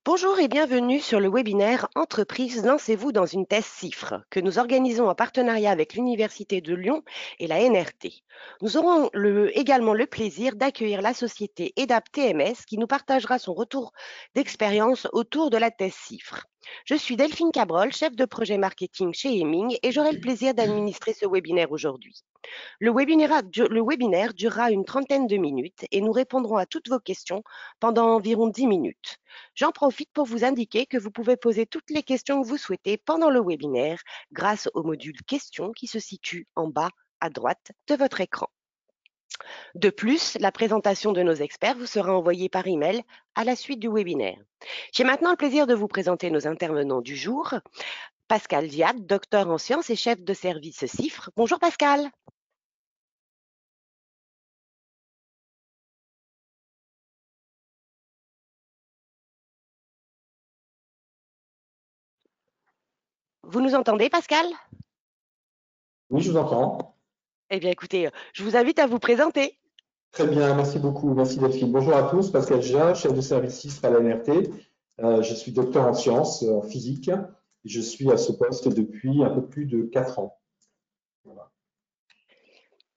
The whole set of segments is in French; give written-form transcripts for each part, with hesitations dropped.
Bonjour et bienvenue sur le webinaire Entreprise, lancez-vous dans une thèse CIFRE que nous organisons en partenariat avec l'Université de Lyon et la NRT. Nous aurons également le plaisir d'accueillir la société EDAP TMS qui nous partagera son retour d'expérience autour de la thèse CIFRE. Je suis Delphine Cabrol, chef de projet marketing chez Heming et j'aurai le plaisir d'administrer ce webinaire aujourd'hui. Le webinaire durera une trentaine de minutes et nous répondrons à toutes vos questions pendant environ 10 minutes. J'en profite pour vous indiquer que vous pouvez poser toutes les questions que vous souhaitez pendant le webinaire grâce au module questions qui se situe en bas à droite de votre écran. De plus, la présentation de nos experts vous sera envoyée par email à la suite du webinaire. J'ai maintenant le plaisir de vous présenter nos intervenants du jour. Pascal Diat, docteur en sciences et chef de service CIFRE. Bonjour Pascal. Vous nous entendez, Pascal? Oui, je vous entends. Eh bien, écoutez, je vous invite à vous présenter. Très bien, merci beaucoup. Merci Delphine. Bonjour à tous, Pascal Gia, chef de service CIFRE à la NRT. Je suis docteur en sciences, en physique. Je suis à ce poste depuis un peu plus de 4 ans. Voilà.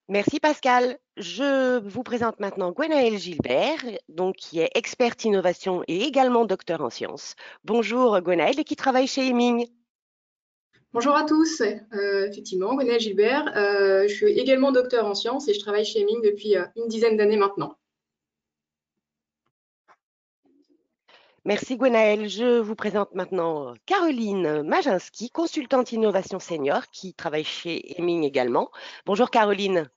Merci, Pascal. Je vous présente maintenant Gwenaëlle Gilbert, donc, qui est experte innovation et également docteur en sciences. Bonjour Gwenaëlle, et qui travaille chez Heming. Bonjour à tous, effectivement, Gwenaëlle Gilbert. Je suis également docteur en sciences et je travaille chez Heming depuis une dizaine d'années maintenant. Merci Gwenaëlle. Je vous présente maintenant Caroline Majinski, consultante innovation senior, qui travaille chez Heming également. Bonjour Caroline.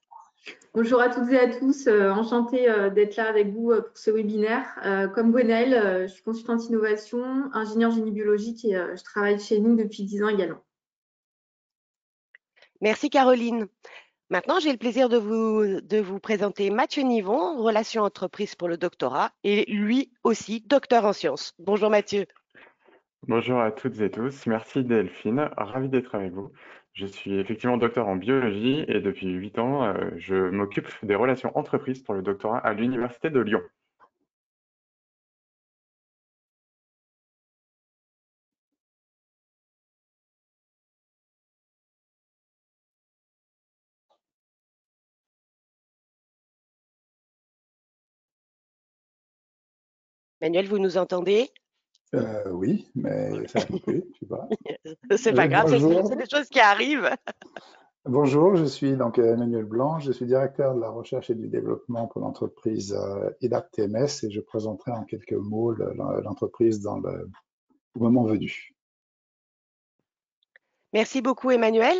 Bonjour à toutes et à tous, enchantée d'être là avec vous pour ce webinaire. Comme Gwenaëlle, je suis consultante innovation, ingénieure génie biologique et je travaille chez Heming depuis 10 ans également. Merci Caroline. Maintenant, j'ai le plaisir de vous présenter Mathieu Nivon, relations entreprises pour le doctorat, et lui aussi, docteur en sciences. Bonjour Mathieu. Bonjour à toutes et tous, merci Delphine, ravi d'être avec vous. Je suis effectivement docteur en biologie et depuis 8 ans, je m'occupe des relations entreprises pour le doctorat à l'Université de Lyon. Manuel, vous nous entendez? Oui, mais ça a coupé, je sais pas. C'est pas grave, c'est des choses qui arrivent. Bonjour, je suis donc Emmanuel Blanc, je suis directeur de la recherche et du développement pour l'entreprise EDAP TMS et je présenterai en quelques mots l'entreprise dans le moment venu. Merci beaucoup Emmanuel.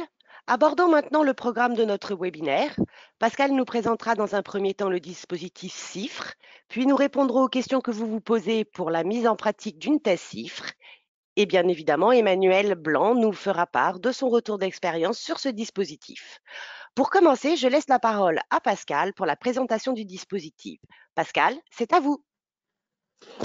Abordons maintenant le programme de notre webinaire. Pascal nous présentera dans un premier temps le dispositif CIFRE, puis nous répondrons aux questions que vous vous posez pour la mise en pratique d'une thèse CIFRE. Et bien évidemment, Emmanuel Blanc nous fera part de son retour d'expérience sur ce dispositif. Pour commencer, je laisse la parole à Pascal pour la présentation du dispositif. Pascal, c'est à vous.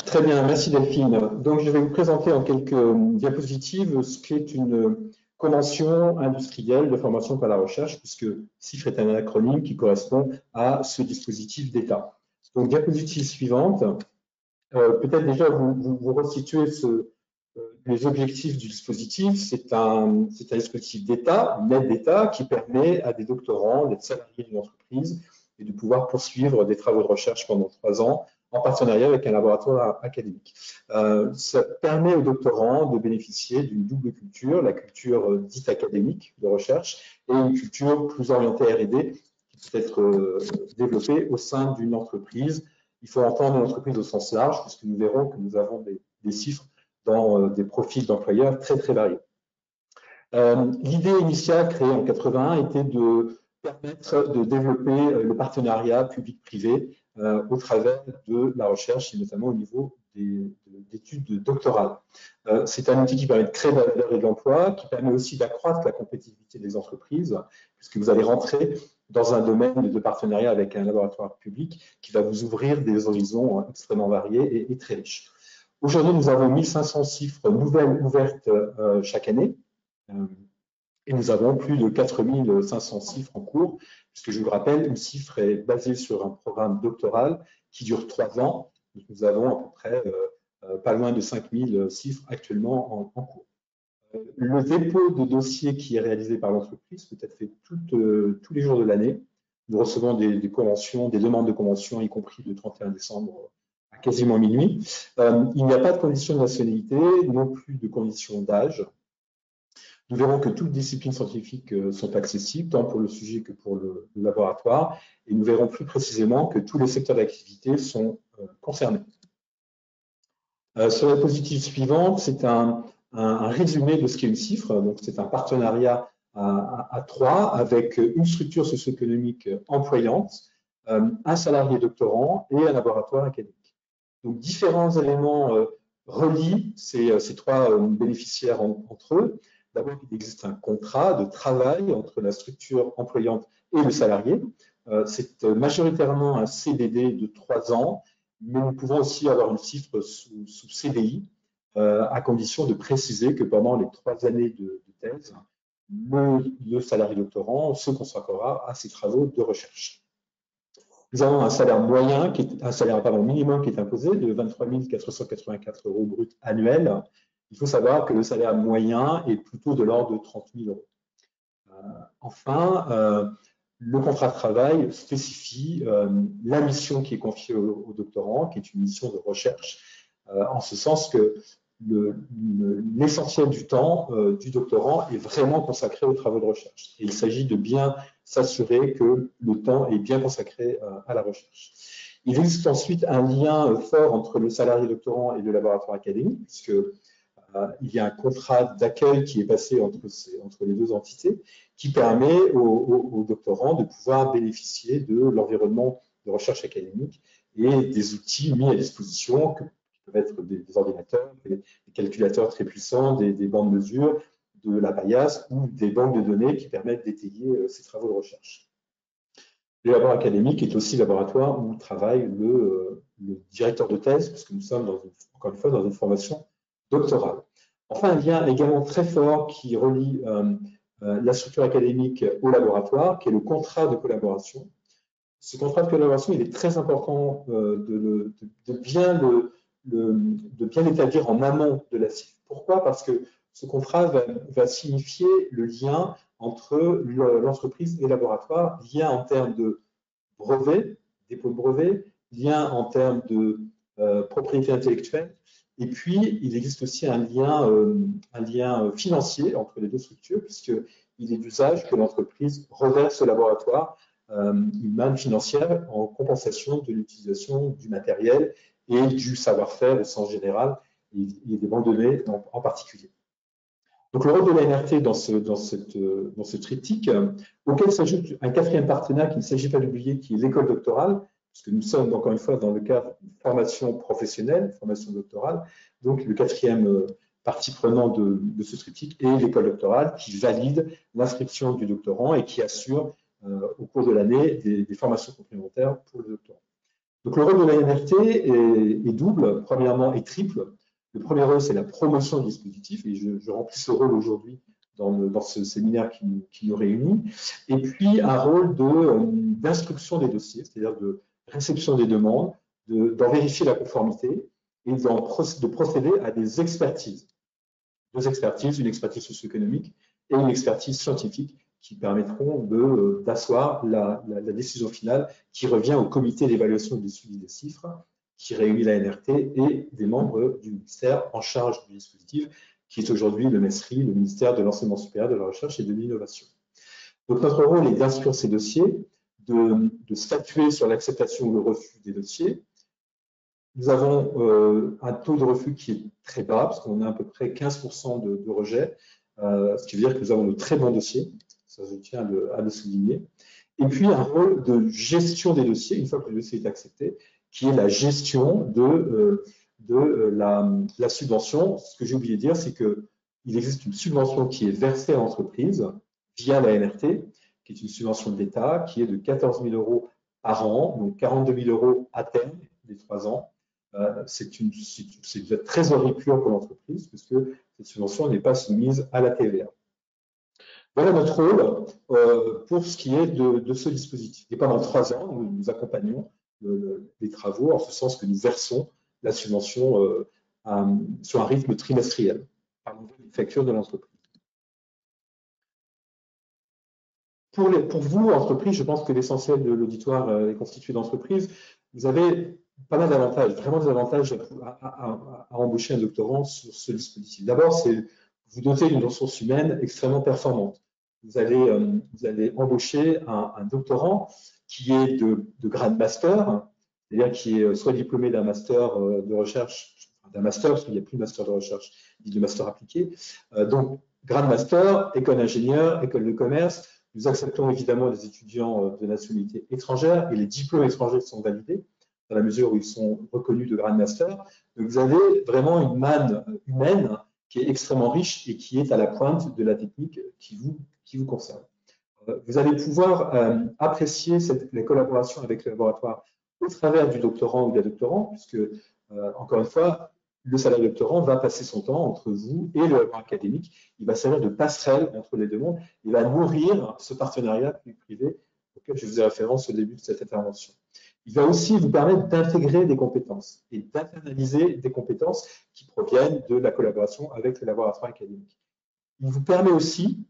Très bien, merci Delphine. Donc, je vais vous présenter en quelques diapositives ce qu'est une convention industrielle de formation par la recherche, puisque CIFRE est un acronyme qui correspond à ce dispositif d'État. Donc, diapositive suivante. Peut-être déjà vous resituer les objectifs du dispositif. C'est un dispositif d'État, une aide d'État qui permet à des doctorants d'être salariés d'une entreprise et de pouvoir poursuivre des travaux de recherche pendant 3 ans en partenariat avec un laboratoire académique. Ça permet aux doctorants de bénéficier d'une double culture, la culture dite académique de recherche et une culture plus orientée R&D qui peut être développée au sein d'une entreprise. Il faut entendre une entreprise au sens large, puisque nous verrons que nous avons des chiffres dans des profils d'employeurs très, très variés. L'idée initiale, créée en 81, était de permettre de développer le partenariat public-privé au travers de la recherche, et notamment au niveau d'études doctorales. C'est un outil qui permet de créer de la valeur et de l'emploi, qui permet aussi d'accroître la compétitivité des entreprises, puisque vous allez rentrer dans un domaine de partenariat avec un laboratoire public qui va vous ouvrir des horizons extrêmement variés et très riches. Aujourd'hui, nous avons 1500 chiffres nouvelles ouvertes chaque année et nous avons plus de 4500 chiffres en cours, puisque je vous rappelle, une chiffre est basée sur un programme doctoral qui dure 3 ans. Donc, nous avons à peu près pas loin de 5000 chiffres actuellement en cours. Le dépôt de dossier qui est réalisé par l'entreprise peut être fait tous les jours de l'année. Nous recevons des conventions, des demandes de conventions, y compris le 31 décembre à quasiment minuit. Il n'y a pas de condition de nationalité, non plus de condition d'âge. Nous verrons que toutes les disciplines scientifiques sont accessibles, tant pour le sujet que pour le laboratoire, et nous verrons plus précisément que tous les secteurs d'activité sont concernés. Sur la diapositive suivante, c'est un résumé de ce qu'est une CIFRE. Donc, c'est un partenariat à trois avec une structure socio-économique employante, un salarié doctorant et un laboratoire académique. Donc, différents éléments relient ces trois bénéficiaires entre eux. D'abord, il existe un contrat de travail entre la structure employante et le salarié. C'est majoritairement un CDD de 3 ans, mais nous pouvons aussi avoir une CIFRE sous CDI, à condition de préciser que pendant les 3 années de thèse, le salarié doctorant se consacrera à ses travaux de recherche. Nous avons un salaire moyen, un salaire minimum qui est imposé de 23 484 € brut annuels. Il faut savoir que le salaire moyen est plutôt de l'ordre de 30 000 €. Enfin, le contrat de travail spécifie la mission qui est confiée au doctorant, qui est une mission de recherche, en ce sens que l'essentiel du temps du doctorant est vraiment consacré aux travaux de recherche. Et il s'agit de bien s'assurer que le temps est bien consacré à la recherche. Il existe ensuite un lien fort entre le salarié doctorant et le laboratoire académique, puisque il y a un contrat d'accueil qui est passé entre les deux entités, qui permet aux doctorants de pouvoir bénéficier de l'environnement de recherche académique et des outils mis à disposition, qui peuvent être des ordinateurs, des calculateurs très puissants, des bancs de mesure, de la paillasse ou des banques de données qui permettent d'étayer ces travaux de recherche. Le laboratoire académique est aussi le laboratoire où travaille le directeur de thèse, parce que nous sommes, encore une fois, dans une formation doctorale. Enfin, un lien également très fort qui relie la structure académique au laboratoire, qui est le contrat de collaboration. Ce contrat de collaboration, il est très important de bien l'établir en amont de la CIFRE. Pourquoi? Parce que ce contrat va signifier le lien entre l'entreprise et le laboratoire, lien en termes de brevet, dépôt de brevet, lien en termes de propriété intellectuelle. Et puis, il existe aussi un lien financier entre les deux structures, puisqu'il est d'usage que l'entreprise reverse au laboratoire une manne financière en compensation de l'utilisation du matériel et du savoir-faire au sens général, et des banques de données en particulier. Donc, le rôle de la NRT dans ce triptyque, auquel s'ajoute un quatrième partenaire qu'il ne s'agit pas d'oublier, qui est l'école doctorale, parce que nous sommes encore une fois dans le cadre d'une formation professionnelle, formation doctorale. Donc, le quatrième partie prenante de ce triptyque est l'école doctorale qui valide l'inscription du doctorant et qui assure au cours de l'année des formations complémentaires pour le doctorant. Donc, le rôle de la NRT est double, premièrement, et triple. Le premier rôle, c'est la promotion du dispositif, et je remplis ce rôle aujourd'hui dans ce séminaire qui nous réunit. Et puis, un rôle d'instruction des dossiers, c'est-à-dire de réception des demandes, d'en vérifier la conformité et de procéder à des expertises. 2 expertises, une expertise socio-économique et une expertise scientifique qui permettront d'asseoir la décision finale qui revient au comité d'évaluation et de suivi des chiffres, qui réunit la NRT et des membres du ministère en charge du dispositif, qui est aujourd'hui le MESRI, le ministère de l'Enseignement supérieur, de la Recherche et de l'Innovation. Donc, notre rôle est d'instruire ces dossiers, de statuer sur l'acceptation ou le refus des dossiers. Nous avons un taux de refus qui est très bas, parce qu'on a à peu près 15% de rejet, ce qui veut dire que nous avons de très bons dossiers, ça je tiens à le souligner. Et puis un rôle de gestion des dossiers, une fois que le dossier est accepté, qui est la gestion de la subvention. Ce que j'ai oublié de dire, c'est qu'il existe une subvention qui est versée à l'entreprise via la NRT, qui est une subvention de l'État, qui est de 14 000 € par an, donc 42 000 € à terme des 3 ans. C'est une trésorerie pure pour l'entreprise, puisque cette subvention n'est pas soumise à la TVA. Voilà notre rôle pour ce qui est de ce dispositif. Et pendant 3 ans, nous accompagnons les travaux, en ce sens que nous versons la subvention sur un rythme trimestriel par les factures de l'entreprise. Pour vous, entreprise, je pense que l'essentiel de l'auditoire est constitué d'entreprises. Vous avez pas mal d'avantages, vraiment des avantages à embaucher un doctorant sur ce dispositif. D'abord, c'est vous doter d'une ressource humaine extrêmement performante. Vous allez embaucher un doctorant qui est de grade master, c'est-à-dire qui est soit diplômé d'un master de recherche, d'un master, parce qu'il n'y a plus de master de recherche, ni de master appliqué. Donc, grade master, école d'ingénieur, école de commerce. Nous acceptons évidemment les étudiants de nationalité étrangère et les diplômes étrangers sont validés dans la mesure où ils sont reconnus de grade master. Donc, vous avez vraiment une manne humaine qui est extrêmement riche et qui est à la pointe de la technique qui vous concerne. Vous allez pouvoir apprécier la collaboration avec le laboratoire au travers du doctorant ou de la doctorante, puisque, encore une fois, le salarié doctorant va passer son temps entre vous et le laboratoire académique. Il va servir de passerelle entre les deux mondes. Il va nourrir ce partenariat public-privé auquel je faisais référence au début de cette intervention. Il va aussi vous permettre d'intégrer des compétences et d'internaliser des compétences qui proviennent de la collaboration avec le laboratoire académique. Il vous permet aussi,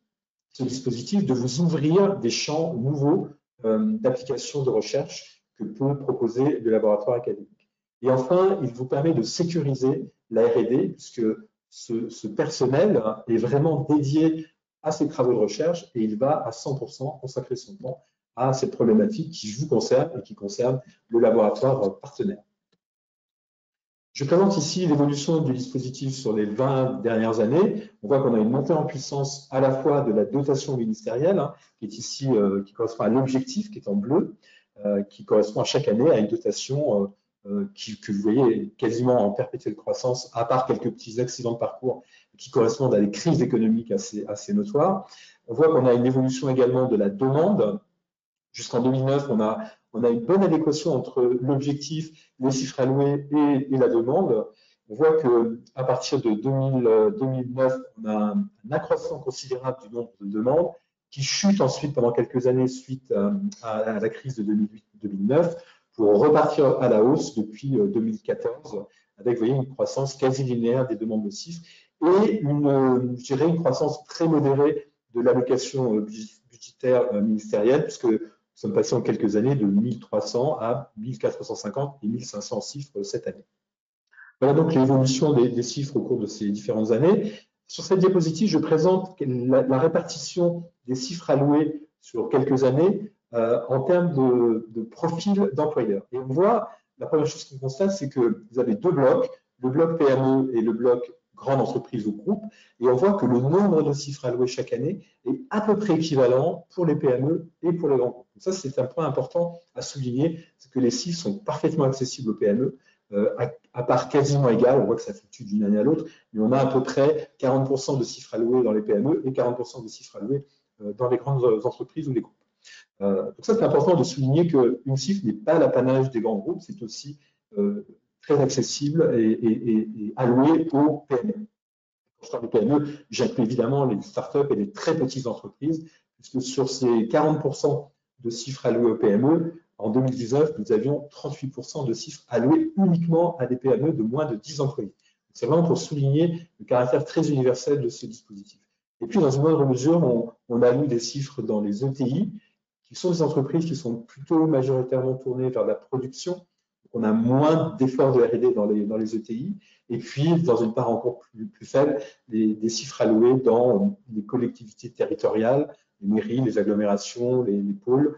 ce dispositif, de vous ouvrir des champs nouveaux d'application de recherche que peut proposer le laboratoire académique. Et enfin, il vous permet de sécuriser la R&D, puisque ce personnel est vraiment dédié à ces travaux de recherche et il va à 100% consacrer son temps à cette problématique qui vous concerne et qui concerne le laboratoire partenaire. Je présente ici l'évolution du dispositif sur les 20 dernières années. On voit qu'on a une montée en puissance à la fois de la dotation ministérielle, qui est ici, qui correspond à l'objectif, qui est en bleu, qui correspond à chaque année à une dotation que vous voyez quasiment en perpétuelle croissance, à part quelques petits accidents de parcours qui correspondent à des crises économiques assez notoires. On voit qu'on a une évolution également de la demande. Jusqu'en 2009, on a une bonne adéquation entre l'objectif, les chiffres alloués et la demande. On voit qu'à partir de 2009, on a un accroissement considérable du nombre de demandes qui chute ensuite pendant quelques années suite à la crise de 2008-2009 pour repartir à la hausse depuis 2014 avec, vous voyez, une croissance quasi linéaire des demandes de CIFRE et je dirais une croissance très modérée de l'allocation budgétaire ministérielle puisque nous sommes passés en quelques années de 1300 à 1450 et 1500 CIFRE cette année. Voilà donc l'évolution des CIFRE au cours de ces différentes années. Sur cette diapositive, je présente la répartition des CIFRE alloués sur quelques années en termes de profil d'employeur. Et on voit, la première chose qu'on constate, c'est que vous avez deux blocs, le bloc PME et le bloc grande entreprise ou groupe, et on voit que le nombre de CIFRE alloués chaque année est à peu près équivalent pour les PME et pour les grands groupes. Donc ça, c'est un point important à souligner, c'est que les CIFRE sont parfaitement accessibles aux PME, à part quasiment égal, on voit que ça fluctue d'une année à l'autre, mais on a à peu près 40% de CIFRE alloués dans les PME et 40% de CIFRE alloués dans les grandes entreprises ou les groupes. Donc ça, c'est important de souligner qu'une CIFRE n'est pas l'apanage des grands groupes, c'est aussi très accessible et alloué aux PME. Quand je parle de PME, j'inclus évidemment les startups et les très petites entreprises, puisque sur ces 40% de CIFRE alloués aux PME, en 2019, nous avions 38% de CIFRE alloués uniquement à des PME de moins de 10 employés. C'est vraiment pour souligner le caractère très universel de ce dispositif. Et puis, dans une moindre mesure, on alloue des CIFRE dans les ETI, qui sont des entreprises qui sont plutôt majoritairement tournées vers la production. On a moins d'efforts de R&D dans les ETI. Et puis, dans une part encore plus faible, des CIFRE alloués dans les collectivités territoriales, les mairies, les agglomérations, les pôles,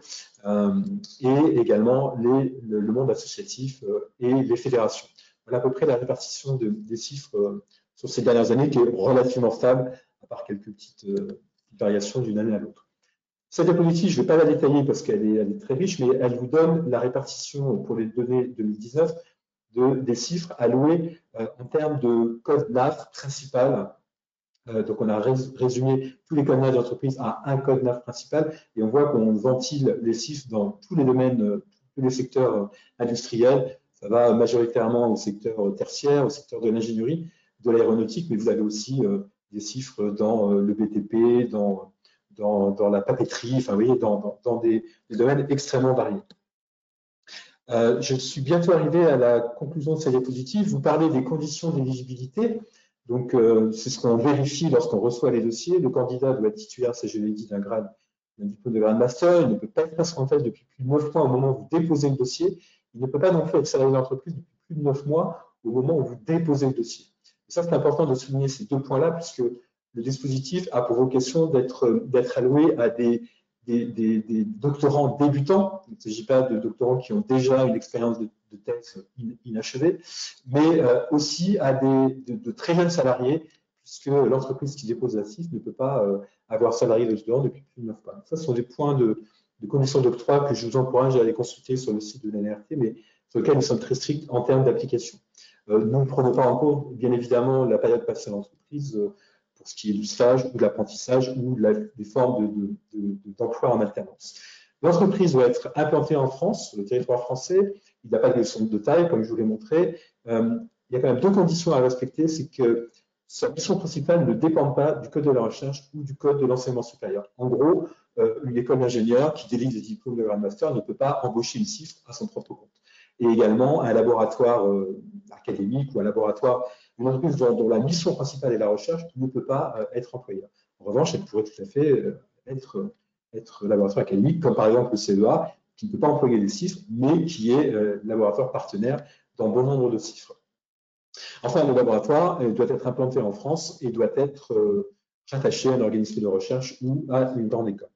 et également le monde associatif et les fédérations. Voilà à peu près la répartition des CIFRE sur ces dernières années qui est relativement stable, à part quelques petites variations d'une année à l'autre. Cette diapositive, je ne vais pas la détailler parce qu'elle est très riche, mais elle vous donne la répartition pour les données 2019 des CIFRE alloués en termes de code NAF principal. Donc, on a résumé tous les codes NAF d'entreprise à un code NAF principal et on voit qu'on ventile les CIFRE dans tous les domaines, tous les secteurs industriels. Ça va majoritairement au secteur tertiaire, au secteur de l'ingénierie, de l'aéronautique, mais vous avez aussi des CIFRE dans le BTP, dans la papeterie, enfin, vous voyez, dans des domaines extrêmement variés. Je suis bientôt arrivé à la conclusion de cette diapositive. Vous parlez des conditions d'éligibilité. Donc, c'est ce qu'on vérifie lorsqu'on reçoit les dossiers. Le candidat doit être titulaire, ça je l'ai dit, d'un diplôme de grade master. Il ne peut pas être responsable depuis plus de 9 mois au moment où vous déposez le dossier. Il ne peut pas non plus être salarié d'entreprise depuis plus de 9 mois au moment où vous déposez le dossier. Et ça, c'est important de souligner ces deux points-là, puisque le dispositif a pour vocation d'être alloué à des doctorants débutants. Il ne s'agit pas de doctorants qui ont déjà une expérience de thèse inachevée, mais aussi à de très jeunes salariés, puisque l'entreprise qui dépose la CIF ne peut pas avoir salarié de doctorants depuis plus de 9 mois. Ça, ce sont des points de conditions d'octroi que je vous encourage à aller consulter sur le site de l'ANRT, mais sur lesquels nous sommes très stricts en termes d'application. Nous ne prenons pas en compte, bien évidemment, la période passée à l'entreprise pour ce qui est du stage ou de l'apprentissage ou des formes d'emploi en alternance. L'entreprise doit être implantée en France, sur le territoire français. Il n'y a pas de leçon de taille, comme je vous l'ai montré. Il y a quand même deux conditions à respecter, c'est que sa mission principale ne dépend pas du code de la recherche ou du code de l'enseignement supérieur. En gros, une école d'ingénieur qui délivre des diplômes de Grand Master ne peut pas embaucher une CIF à son propre compte. Et également, un laboratoire académique ou un laboratoire, une entreprise dont la mission principale est la recherche ne peut pas être employeur. En revanche, elle pourrait tout à fait être laboratoire académique, comme par exemple le CEA, qui ne peut pas employer des CIFRE, mais qui est laboratoire partenaire dans bon nombre de CIFRE. Enfin, le laboratoire doit être implanté en France et doit être rattaché à un organisme de recherche ou à une grande école.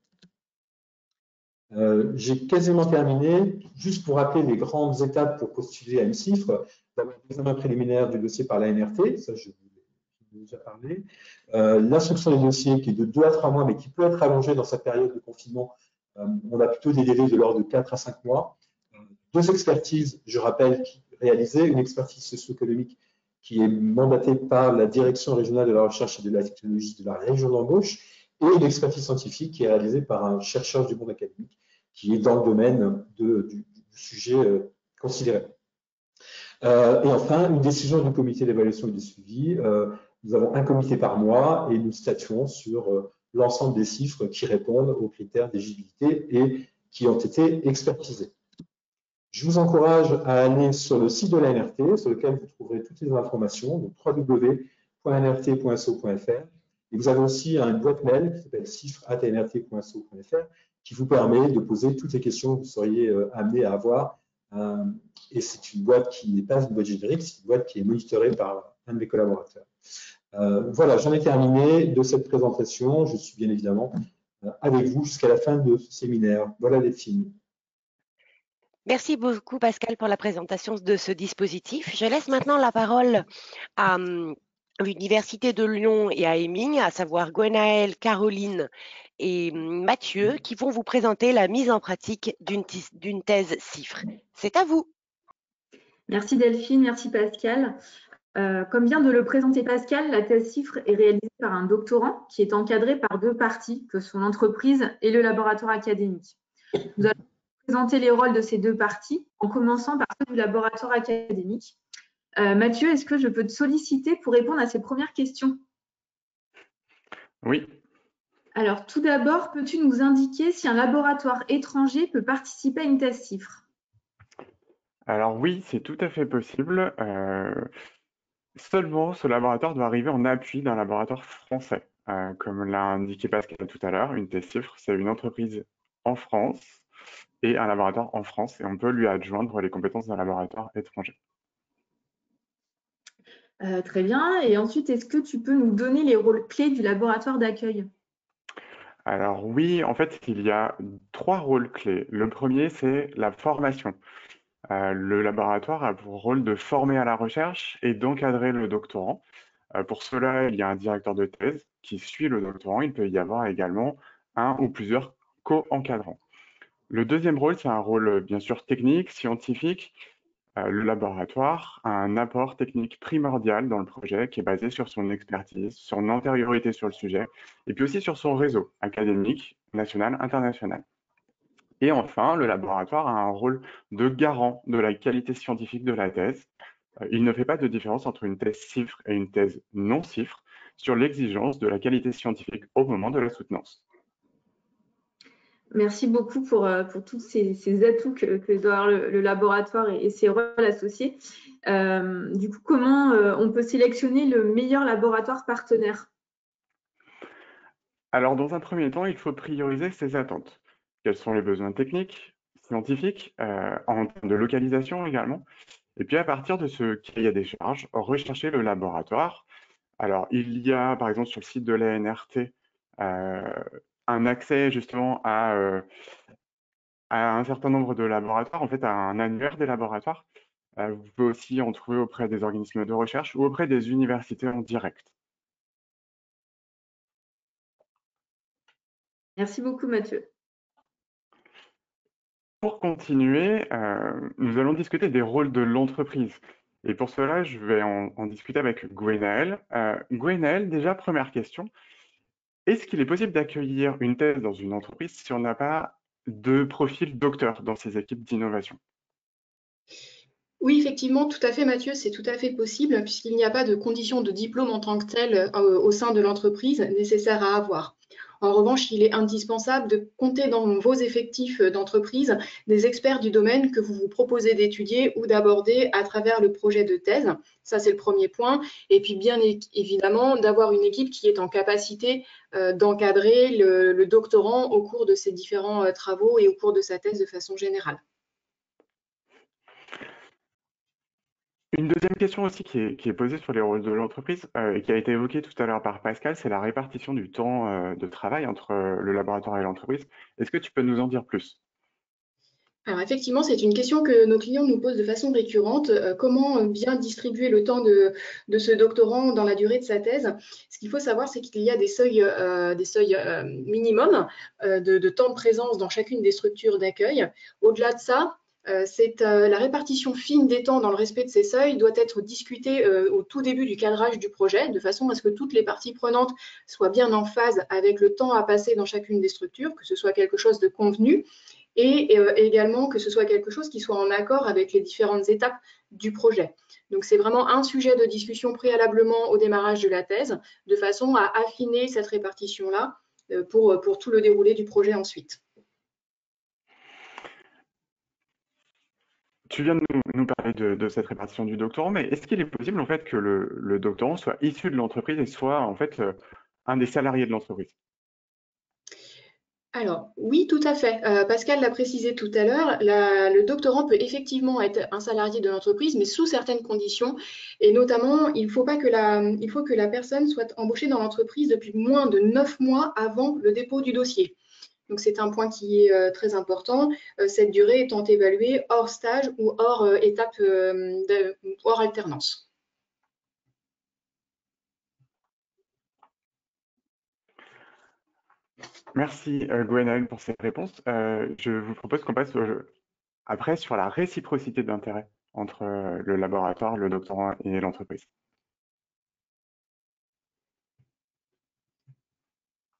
J'ai quasiment terminé. Juste pour rappeler les grandes étapes pour postuler à une CIFRE, d'abord l'examen préliminaire du dossier par l'ANRT, ça je vous ai déjà parlé. L'instruction des dossiers qui est de 2 à 3 mois, mais qui peut être allongée dans sa période de confinement. On a plutôt des délais de l'ordre de 4 à 5 mois. 2 expertises, je rappelle, réalisées. Une expertise socio-économique qui est mandatée par la Direction régionale de la recherche et de la technologie de la région d'embauche, et une expertise scientifique qui est réalisée par un chercheur du monde académique qui est dans le domaine du sujet considéré. Et enfin, une décision du comité d'évaluation et de suivi. Nous avons un comité par mois et nous statuons sur l'ensemble des CIFRE qui répondent aux critères d'éligibilité et qui ont été expertisés. Je vous encourage à aller sur le site de l'ANRT, sur lequel vous trouverez toutes les informations, donc www.nrt.so.fr. Et vous avez aussi une boîte mail qui s'appelle cifre@nrt.so.fr qui vous permet de poser toutes les questions que vous seriez amené à avoir. Et c'est une boîte qui n'est pas une boîte générique, c'est une boîte qui est monitorée par un de mes collaborateurs. Voilà, j'en ai terminé de cette présentation. Je suis bien évidemment avec vous jusqu'à la fin de ce séminaire. Voilà Delphine. Merci beaucoup, Pascal, pour la présentation de ce dispositif. Je laisse maintenant la parole à l'Université de Lyon et à Heming, à savoir Gwenaëlle, Caroline et Mathieu, qui vont vous présenter la mise en pratique d'une thèse CIFRE. C'est à vous. Merci Delphine, merci Pascal. Comme vient de le présenter Pascal, la thèse CIFRE est réalisée par un doctorant qui est encadré par 2 parties, que sont l'entreprise et le laboratoire académique. Nous allons présenter les rôles de ces 2 parties, en commençant par ceux du laboratoire académique. Mathieu, est-ce que je peux te solliciter pour répondre à ces premières questions? Oui. Alors, tout d'abord, peux-tu nous indiquer si un laboratoire étranger peut participer à une thèse CIFRE? Alors oui, c'est tout à fait possible. Seulement, ce laboratoire doit arriver en appui d'un laboratoire français. Comme l'a indiqué Pascal tout à l'heure, une thèse CIFRE, c'est une entreprise en France et un laboratoire en France, et on peut lui adjoindre les compétences d'un laboratoire étranger. Très bien. Et ensuite, est-ce que tu peux nous donner les rôles clés du laboratoire d'accueil? Alors oui, en fait, il y a 3 rôles clés. Le premier, c'est la formation. Le laboratoire a pour rôle de former à la recherche et d'encadrer le doctorant. Pour cela, il y a un directeur de thèse qui suit le doctorant. Il peut y avoir également un ou plusieurs co-encadrants. Le deuxième rôle, c'est un rôle bien sûr technique, scientifique. Le laboratoire a un apport technique primordial dans le projet qui est basé sur son expertise, son antériorité sur le sujet, et puis aussi sur son réseau académique, national, international. Et enfin, le laboratoire a un rôle de garant de la qualité scientifique de la thèse. Il ne fait pas de différence entre une thèse CIFRE et une thèse non CIFRE sur l'exigence de la qualité scientifique au moment de la soutenance. Merci beaucoup pour tous ces atouts que doit avoir le laboratoire et ses rôles associés. Du coup, comment on peut sélectionner le meilleur laboratoire partenaire? Alors, dans un premier temps, il faut prioriser ses attentes. Quels sont les besoins techniques, scientifiques, en termes de localisation également. Et puis, à partir de ce cahier des charges, rechercher le laboratoire. Alors, il y a, par exemple, sur le site de l'ANRT, un accès justement à un certain nombre de laboratoires, en fait, à un annuaire des laboratoires. Vous pouvez aussi en trouver auprès des organismes de recherche ou auprès des universités en direct. Merci beaucoup, Mathieu. Pour continuer, nous allons discuter des rôles de l'entreprise. Et pour cela, je vais en discuter avec Gwenaëlle. Gwenaëlle, déjà, première question. Est-ce qu'il est possible d'accueillir une thèse dans une entreprise si on n'a pas de profil docteur dans ses équipes d'innovation? Oui, effectivement, tout à fait, Mathieu, c'est tout à fait possible puisqu'il n'y a pas de condition de diplôme en tant que tel au sein de l'entreprise nécessaire à avoir. En revanche, il est indispensable de compter dans vos effectifs d'entreprise des experts du domaine que vous vous proposez d'étudier ou d'aborder à travers le projet de thèse. Ça, c'est le premier point. Et puis, bien évidemment, d'avoir une équipe qui est en capacité d'encadrer le doctorant au cours de ses différents travaux et au cours de sa thèse de façon générale. Une deuxième question aussi qui est posée sur les rôles de l'entreprise et qui a été évoquée tout à l'heure par Pascal, c'est la répartition du temps de travail entre le laboratoire et l'entreprise. Est-ce que tu peux nous en dire plus? Alors effectivement, c'est une question que nos clients nous posent de façon récurrente. Comment bien distribuer le temps de ce doctorant dans la durée de sa thèse? Ce qu'il faut savoir, c'est qu'il y a des seuils minimums de temps de présence dans chacune des structures d'accueil. Au-delà de ça, la répartition fine des temps dans le respect de ces seuils doit être discutée au tout début du cadrage du projet, de façon à ce que toutes les parties prenantes soient bien en phase avec le temps à passer dans chacune des structures, que ce soit quelque chose de convenu, et également que ce soit quelque chose qui soit en accord avec les différentes étapes du projet. Donc, c'est vraiment un sujet de discussion préalablement au démarrage de la thèse, de façon à affiner cette répartition-là pour tout le déroulé du projet ensuite. Tu viens de nous parler de cette répartition du doctorant, mais est-ce qu'il est possible en fait que le doctorant soit issu de l'entreprise et soit en fait un des salariés de l'entreprise? Alors, oui, tout à fait. Pascal l'a précisé tout à l'heure, le doctorant peut effectivement être un salarié de l'entreprise, mais sous certaines conditions. Et notamment, il faut que la personne soit embauchée dans l'entreprise depuis moins de 9 mois avant le dépôt du dossier. Donc, c'est un point qui est très important. Cette durée étant évaluée hors stage ou hors hors alternance. Merci Gwenaëlle pour cette réponse. Je vous propose qu'on passe après sur la réciprocité d'intérêt entre le laboratoire, le doctorant et l'entreprise.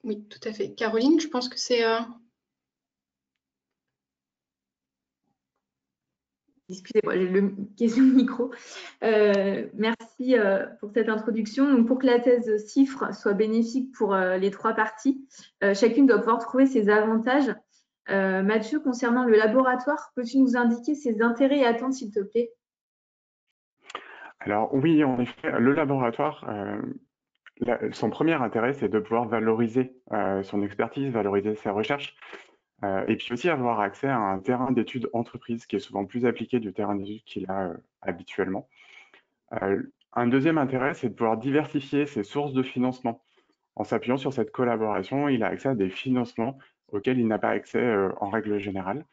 Oui, tout à fait. Caroline, je pense que c'est… Excusez-moi, j'ai le question de micro. Merci pour cette introduction. Donc, pour que la thèse CIFRE soit bénéfique pour les trois parties, chacune doit pouvoir trouver ses avantages. Mathieu, concernant le laboratoire, peux-tu nous indiquer ses intérêts et attentes, s'il te plaît? Alors oui, en effet, le laboratoire, son premier intérêt, c'est de pouvoir valoriser son expertise, valoriser ses recherches, et puis aussi avoir accès à un terrain d'études entreprise qui est souvent plus appliqué du terrain d'études qu'il a habituellement. Un deuxième intérêt, c'est de pouvoir diversifier ses sources de financement. En s'appuyant sur cette collaboration, il a accès à des financements auxquels il n'a pas accès en règle générale.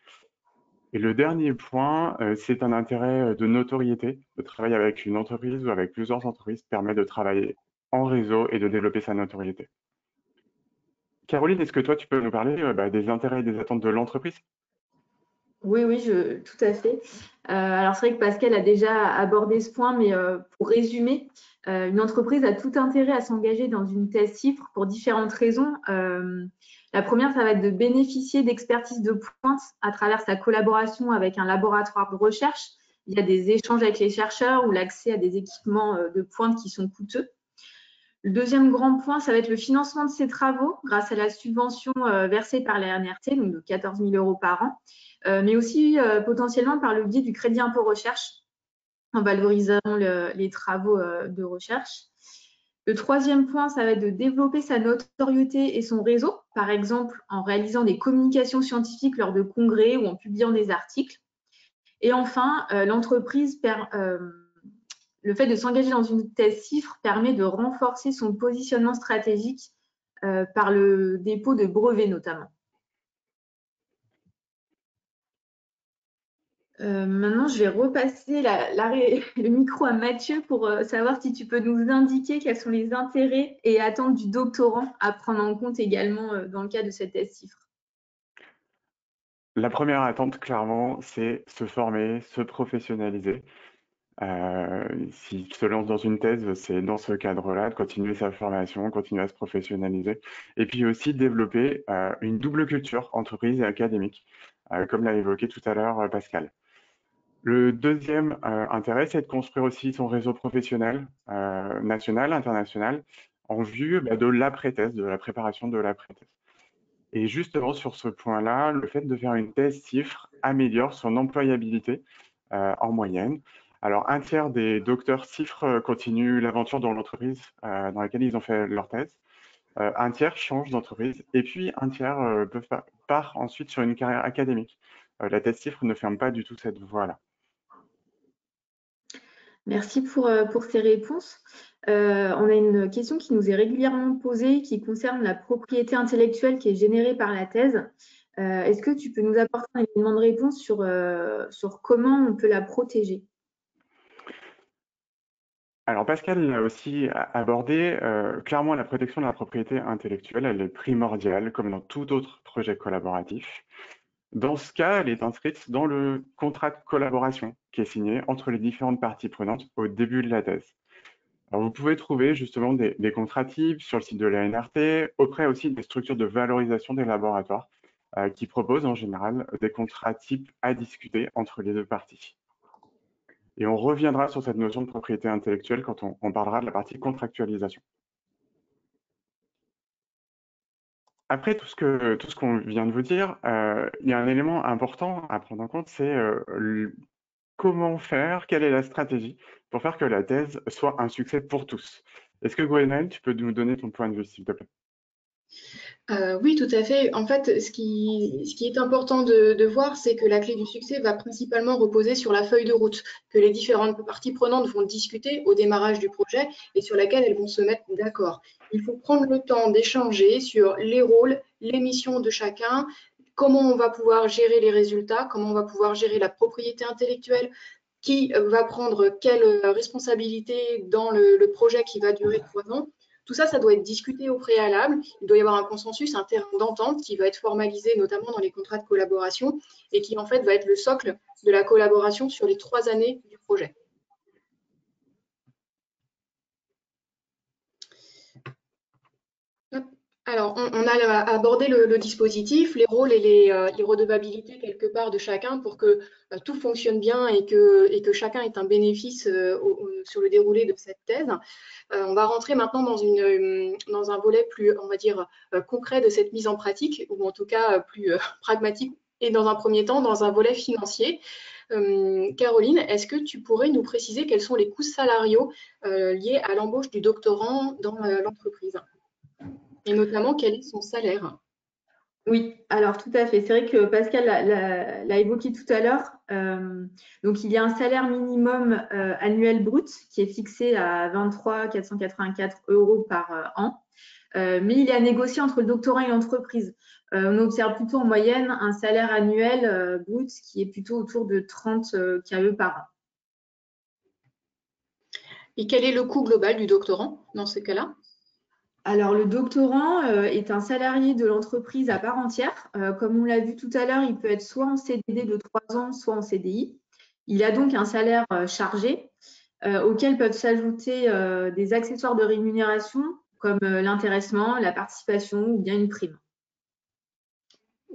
Et le dernier point, c'est un intérêt de notoriété. De travailler avec une entreprise ou avec plusieurs entreprises permet de travailler en réseau et de développer sa notoriété. Caroline, est-ce que toi, tu peux nous parler des intérêts et des attentes de l'entreprise? Oui, tout à fait. Alors, c'est vrai que Pascal a déjà abordé ce point, mais pour résumer, une entreprise a tout intérêt à s'engager dans une thèse CIFRE pour différentes raisons. La première, ça va être de bénéficier d'expertise de pointe à travers sa collaboration avec un laboratoire de recherche. Il y a des échanges avec les chercheurs ou l'accès à des équipements de pointe qui sont coûteux. Le deuxième grand point, ça va être le financement de ces travaux grâce à la subvention versée par la NRT, donc de 14 000 € par an, mais aussi potentiellement par le biais du crédit impôt recherche, en valorisant les travaux de recherche. Le troisième point, ça va être de développer sa notoriété et son réseau, par exemple en réalisant des communications scientifiques lors de congrès ou en publiant des articles. Et enfin, le fait de s'engager dans une thèse CIFRE permet de renforcer son positionnement stratégique par le dépôt de brevets notamment. Maintenant, je vais repasser le micro à Mathieu pour savoir si tu peux nous indiquer quels sont les intérêts et attentes du doctorant à prendre en compte également dans le cas de cette thèse CIFRE. La première attente, clairement, c'est se former, se professionnaliser. S'il se lance dans une thèse, c'est dans ce cadre-là, de continuer sa formation, continuer à se professionnaliser, et puis aussi développer une double culture entreprise et académique, comme l'a évoqué tout à l'heure Pascal. Le deuxième intérêt, c'est de construire aussi son réseau professionnel, national, international, en vue de l'après-thèse, de la préparation de l'après-thèse. Et justement, sur ce point-là, le fait de faire une thèse CIFRE améliore son employabilité en moyenne. Alors, un tiers des docteurs CIFRE continuent l'aventure dans l'entreprise dans laquelle ils ont fait leur thèse. Un tiers change d'entreprise et puis un tiers part ensuite sur une carrière académique. La thèse CIFRE ne ferme pas du tout cette voie-là. Merci pour ces réponses. On a une question qui nous est régulièrement posée qui concerne la propriété intellectuelle qui est générée par la thèse. Est-ce que tu peux nous apporter un élément de réponse sur comment on peut la protéger? Alors Pascal l'a aussi abordé, clairement la protection de la propriété intellectuelle, elle est primordiale comme dans tout autre projet collaboratif. Dans ce cas, elle est inscrite dans le contrat de collaboration qui est signé entre les différentes parties prenantes au début de la thèse. Alors, vous pouvez trouver justement des contrats types sur le site de la NRT, auprès aussi des structures de valorisation des laboratoires qui proposent en général des contrats types à discuter entre les deux parties. Et on reviendra sur cette notion de propriété intellectuelle quand on parlera de la partie contractualisation. Après tout ce qu'on vient de vous dire, il y a un élément important à prendre en compte, c'est comment faire, quelle est la stratégie pour faire que la thèse soit un succès pour tous. Est-ce que Gwenaëlle, tu peux nous donner ton point de vue, s'il te plaît? Oui, tout à fait. En fait, ce qui est important de voir, c'est que la clé du succès va principalement reposer sur la feuille de route que les différentes parties prenantes vont discuter au démarrage du projet et sur laquelle elles vont se mettre d'accord. Il faut prendre le temps d'échanger sur les rôles, les missions de chacun, comment on va pouvoir gérer les résultats, comment on va pouvoir gérer la propriété intellectuelle, qui va prendre quelle responsabilité dans le projet qui va durer 3 ans. Tout ça, ça doit être discuté au préalable. Il doit y avoir un consensus, un terrain d'entente qui va être formalisé notamment dans les contrats de collaboration et qui en fait va être le socle de la collaboration sur les 3 années du projet. Alors, on a abordé le dispositif, les rôles et les redevabilités quelque part de chacun pour que tout fonctionne bien et que chacun ait un bénéfice sur le déroulé de cette thèse. On va rentrer maintenant dans un volet plus, on va dire, concret de cette mise en pratique, ou en tout cas plus pragmatique, et dans un premier temps, dans un volet financier. Caroline, est-ce que tu pourrais nous préciser quels sont les coûts salariaux liés à l'embauche du doctorant dans l'entreprise? Et notamment, quel est son salaire? Oui, alors tout à fait. C'est vrai que Pascal l'a évoqué tout à l'heure. Donc, il y a un salaire minimum annuel brut qui est fixé à 23 484 € par an. Mais il est à négocier entre le doctorant et l'entreprise. On observe plutôt en moyenne un salaire annuel brut qui est plutôt autour de 30 KE par an. Et quel est le coût global du doctorant dans ce cas-là? Alors, le doctorant est un salarié de l'entreprise à part entière. Comme on l'a vu tout à l'heure, il peut être soit en CDD de 3 ans, soit en CDI. Il a donc un salaire chargé auquel peuvent s'ajouter des accessoires de rémunération comme l'intéressement, la participation ou bien une prime.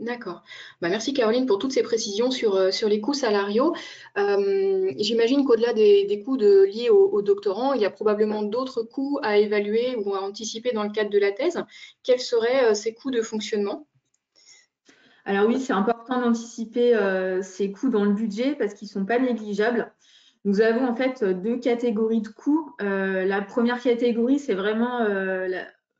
D'accord. Merci Caroline pour toutes ces précisions sur les coûts salariaux. J'imagine qu'au-delà des coûts liés aux doctorants, il y a probablement d'autres coûts à évaluer ou à anticiper dans le cadre de la thèse. Quels seraient ces coûts de fonctionnement? Alors oui, c'est important d'anticiper ces coûts dans le budget parce qu'ils ne sont pas négligeables. Nous avons en fait deux catégories de coûts. La première catégorie, c'est vraiment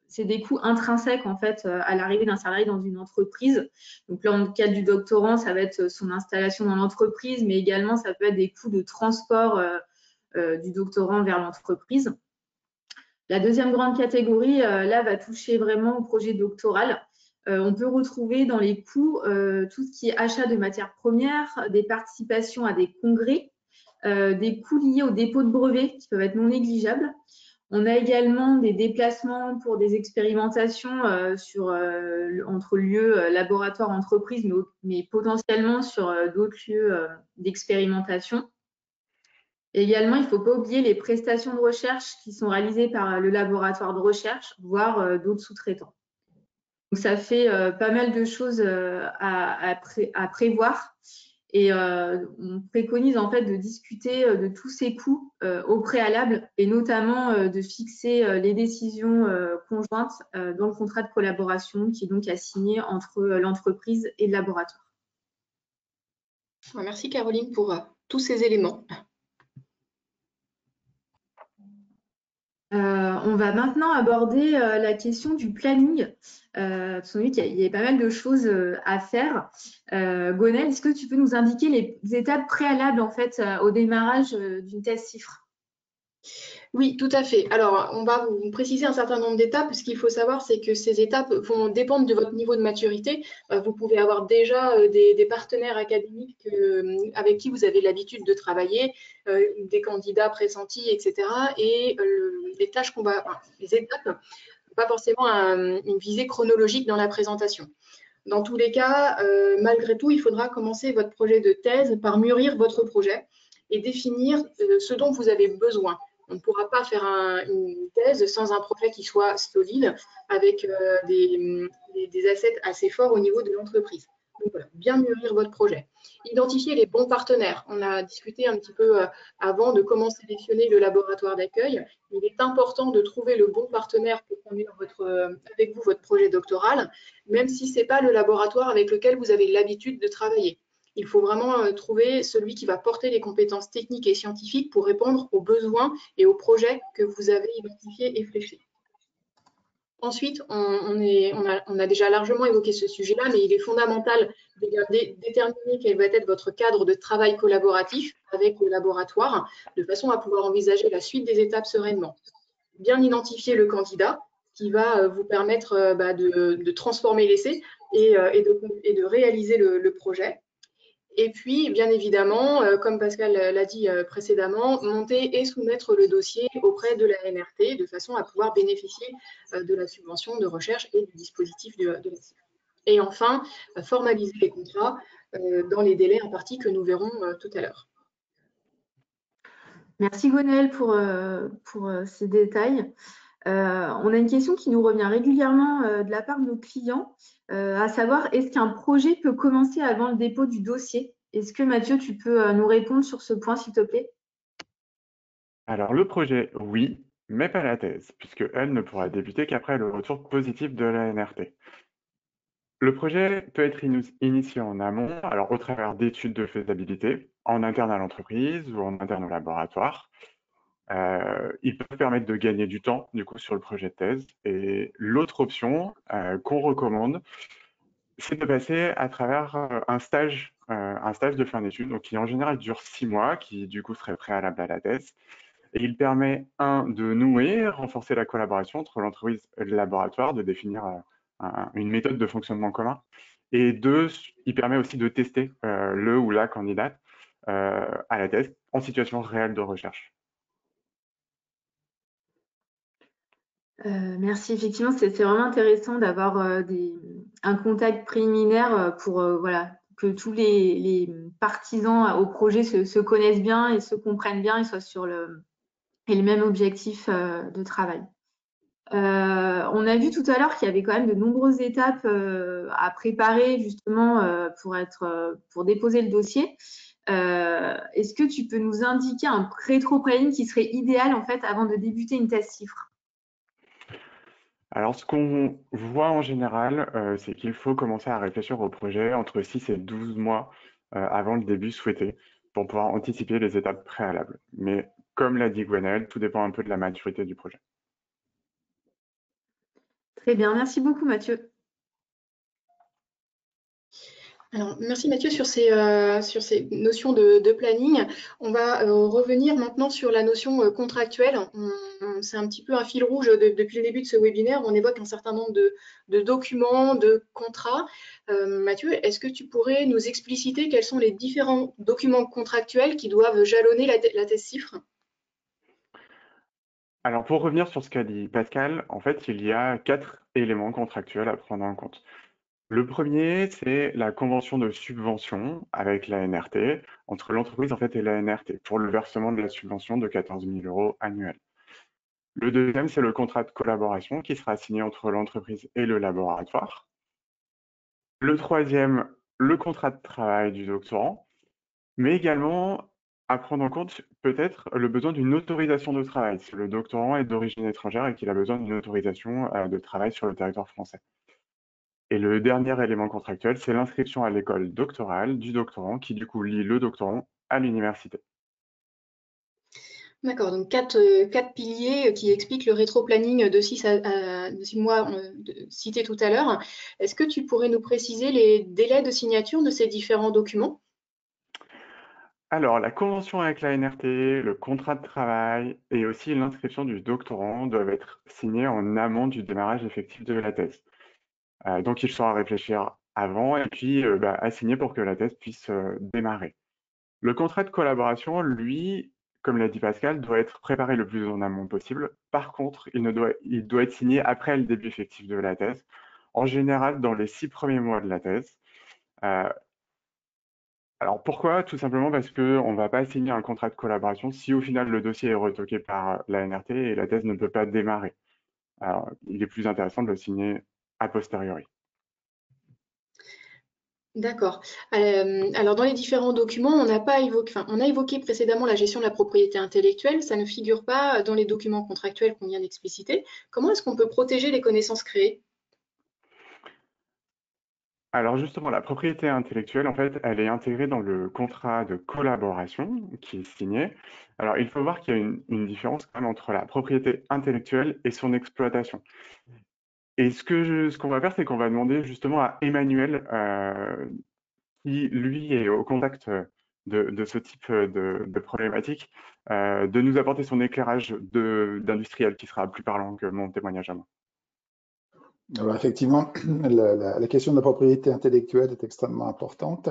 c'est des coûts intrinsèques en fait à l'arrivée d'un salarié dans une entreprise. Donc là, dans le cadre du doctorant, ça va être son installation dans l'entreprise, mais également ça peut être des coûts de transport du doctorant vers l'entreprise. La deuxième grande catégorie, là, va toucher vraiment au projet doctoral. On peut retrouver dans les coûts tout ce qui est achat de matières premières, des participations à des congrès, des coûts liés au dépôt de brevets qui peuvent être non négligeables. On a également des déplacements pour des expérimentations entre lieux, laboratoires, entreprises, mais potentiellement sur d'autres lieux d'expérimentation. Également, il ne faut pas oublier les prestations de recherche qui sont réalisées par le laboratoire de recherche, voire d'autres sous-traitants. Donc, ça fait pas mal de choses à prévoir. Et on préconise en fait de discuter de tous ces coûts au préalable et notamment de fixer les décisions conjointes dans le contrat de collaboration qui est donc à signer entre l'entreprise et le laboratoire. Merci Caroline pour tous ces éléments. On va maintenant aborder la question du planning. Parce qu'il y a pas mal de choses à faire. Gonel, est-ce que tu peux nous indiquer les étapes préalables en fait au démarrage d'une thèse CIFRE? Oui, tout à fait. Alors, on va vous préciser un certain nombre d'étapes. Ce qu'il faut savoir, c'est que ces étapes vont dépendre de votre niveau de maturité. Vous pouvez avoir déjà des partenaires académiques avec qui vous avez l'habitude de travailler, des candidats pressentis, etc. Et les tâches les étapes, pas forcément une visée chronologique dans la présentation. Dans tous les cas, malgré tout, il faudra commencer votre projet de thèse par mûrir votre projet et définir ce dont vous avez besoin. On ne pourra pas faire une thèse sans un projet qui soit solide, avec des assets assez forts au niveau de l'entreprise. Donc voilà, bien mûrir votre projet. Identifier les bons partenaires. On a discuté un petit peu avant de comment sélectionner le laboratoire d'accueil. Il est important de trouver le bon partenaire pour conduire avec vous votre projet doctoral, même si ce n'est pas le laboratoire avec lequel vous avez l'habitude de travailler. Il faut vraiment trouver celui qui va porter les compétences techniques et scientifiques pour répondre aux besoins et aux projets que vous avez identifiés et fléchés. Ensuite, on a déjà largement évoqué ce sujet-là, mais il est fondamental de déterminer quel va être votre cadre de travail collaboratif avec le laboratoire, de façon à pouvoir envisager la suite des étapes sereinement. Bien identifier le candidat qui va vous permettre de transformer l'essai et de réaliser le projet. Et puis, bien évidemment, comme Pascal l'a dit précédemment, monter et soumettre le dossier auprès de la NRT de façon à pouvoir bénéficier de la subvention de recherche et du dispositif de la CIFRE. Et enfin, formaliser les contrats dans les délais impartis que nous verrons tout à l'heure. Merci Gonel pour ces détails. On a une question qui nous revient régulièrement de la part de nos clients, à savoir, est-ce qu'un projet peut commencer avant le dépôt du dossier? Est-ce que Mathieu, tu peux nous répondre sur ce point, s'il te plaît? Alors, le projet, oui, mais pas la thèse, puisque elle ne pourra débuter qu'après le retour positif de la NRT. Le projet peut être initié en amont, alors au travers d'études de faisabilité, en interne à l'entreprise ou en interne au laboratoire. Ils peuvent permettre de gagner du temps, du coup, sur le projet de thèse. Et l'autre option qu'on recommande, c'est de passer à travers un stage de fin d'études, donc qui en général dure 6 mois, qui du coup serait préalable à la thèse. Et il permet, de nouer, renforcer la collaboration entre l'entreprise et le laboratoire, de définir une méthode de fonctionnement commun. Et 2, il permet aussi de tester le ou la candidate à la thèse en situation réelle de recherche. Merci, effectivement, c'est vraiment intéressant d'avoir un contact préliminaire pour voilà, que tous les partisans au projet se connaissent bien et se comprennent bien et soient sur le même objectif de travail. On a vu tout à l'heure qu'il y avait quand même de nombreuses étapes à préparer justement pour déposer le dossier. Est-ce que tu peux nous indiquer un rétro-planning qui serait idéal en fait avant de débuter une thèse CIFRE? Alors, ce qu'on voit en général, c'est qu'il faut commencer à réfléchir au projet entre 6 et 12 mois avant le début souhaité pour pouvoir anticiper les étapes préalables. Mais comme l'a dit Gwenaëlle, tout dépend un peu de la maturité du projet. Très bien, merci beaucoup Mathieu. Alors, merci Mathieu sur ces notions de planning. On va revenir maintenant sur la notion contractuelle. C'est un petit peu un fil rouge depuis le début de ce webinaire. On évoque un certain nombre de documents, de contrats. Mathieu, est-ce que tu pourrais nous expliciter quels sont les différents documents contractuels qui doivent jalonner la thèse CIFRE? Alors, pour revenir sur ce qu'a dit Pascal, en fait, il y a 4 éléments contractuels à prendre en compte. Le premier, c'est la convention de subvention avec la NRT, entre l'entreprise en fait, et la NRT, pour le versement de la subvention de 14 000 € annuels. Le deuxième, c'est le contrat de collaboration qui sera signé entre l'entreprise et le laboratoire. Le troisième, le contrat de travail du doctorant, mais également à prendre en compte peut-être le besoin d'une autorisation de travail, si le doctorant est d'origine étrangère et qu'il a besoin d'une autorisation de travail sur le territoire français. Et le dernier élément contractuel, c'est l'inscription à l'école doctorale du doctorant qui du coup lie le doctorant à l'université. D'accord, donc quatre piliers qui expliquent le rétro-planning de 6 mois cité tout à l'heure. Est-ce que tu pourrais nous préciser les délais de signature de ces différents documents? Alors, la convention avec la NRT, le contrat de travail et aussi l'inscription du doctorant doivent être signés en amont du démarrage effectif de la thèse. Donc, il sera à réfléchir avant et puis à signer pour que la thèse puisse démarrer. Le contrat de collaboration, lui, comme l'a dit Pascal, doit être préparé le plus en amont possible. Par contre, il doit être signé après le début effectif de la thèse, en général dans les 6 premiers mois de la thèse. Alors pourquoi? Tout simplement parce qu'on ne va pas signer un contrat de collaboration si au final le dossier est retoqué par la NRT et la thèse ne peut pas démarrer. Alors, il est plus intéressant de le signer a posteriori. D'accord. Alors, dans les différents documents, on a évoqué précédemment la gestion de la propriété intellectuelle. Ça ne figure pas dans les documents contractuels qu'on vient d'expliciter. Comment est-ce qu'on peut protéger les connaissances créées? Alors justement, la propriété intellectuelle, en fait, elle est intégrée dans le contrat de collaboration qui est signé. Alors il faut voir qu'il y a une différence quand même entre la propriété intellectuelle et son exploitation. Et ce qu'on va faire, c'est qu'on va demander justement à Emmanuel, qui lui est au contact de ce type de problématique, de nous apporter son éclairage d'industriel qui sera plus parlant que mon témoignage à moi. Alors effectivement, la question de la propriété intellectuelle est extrêmement importante.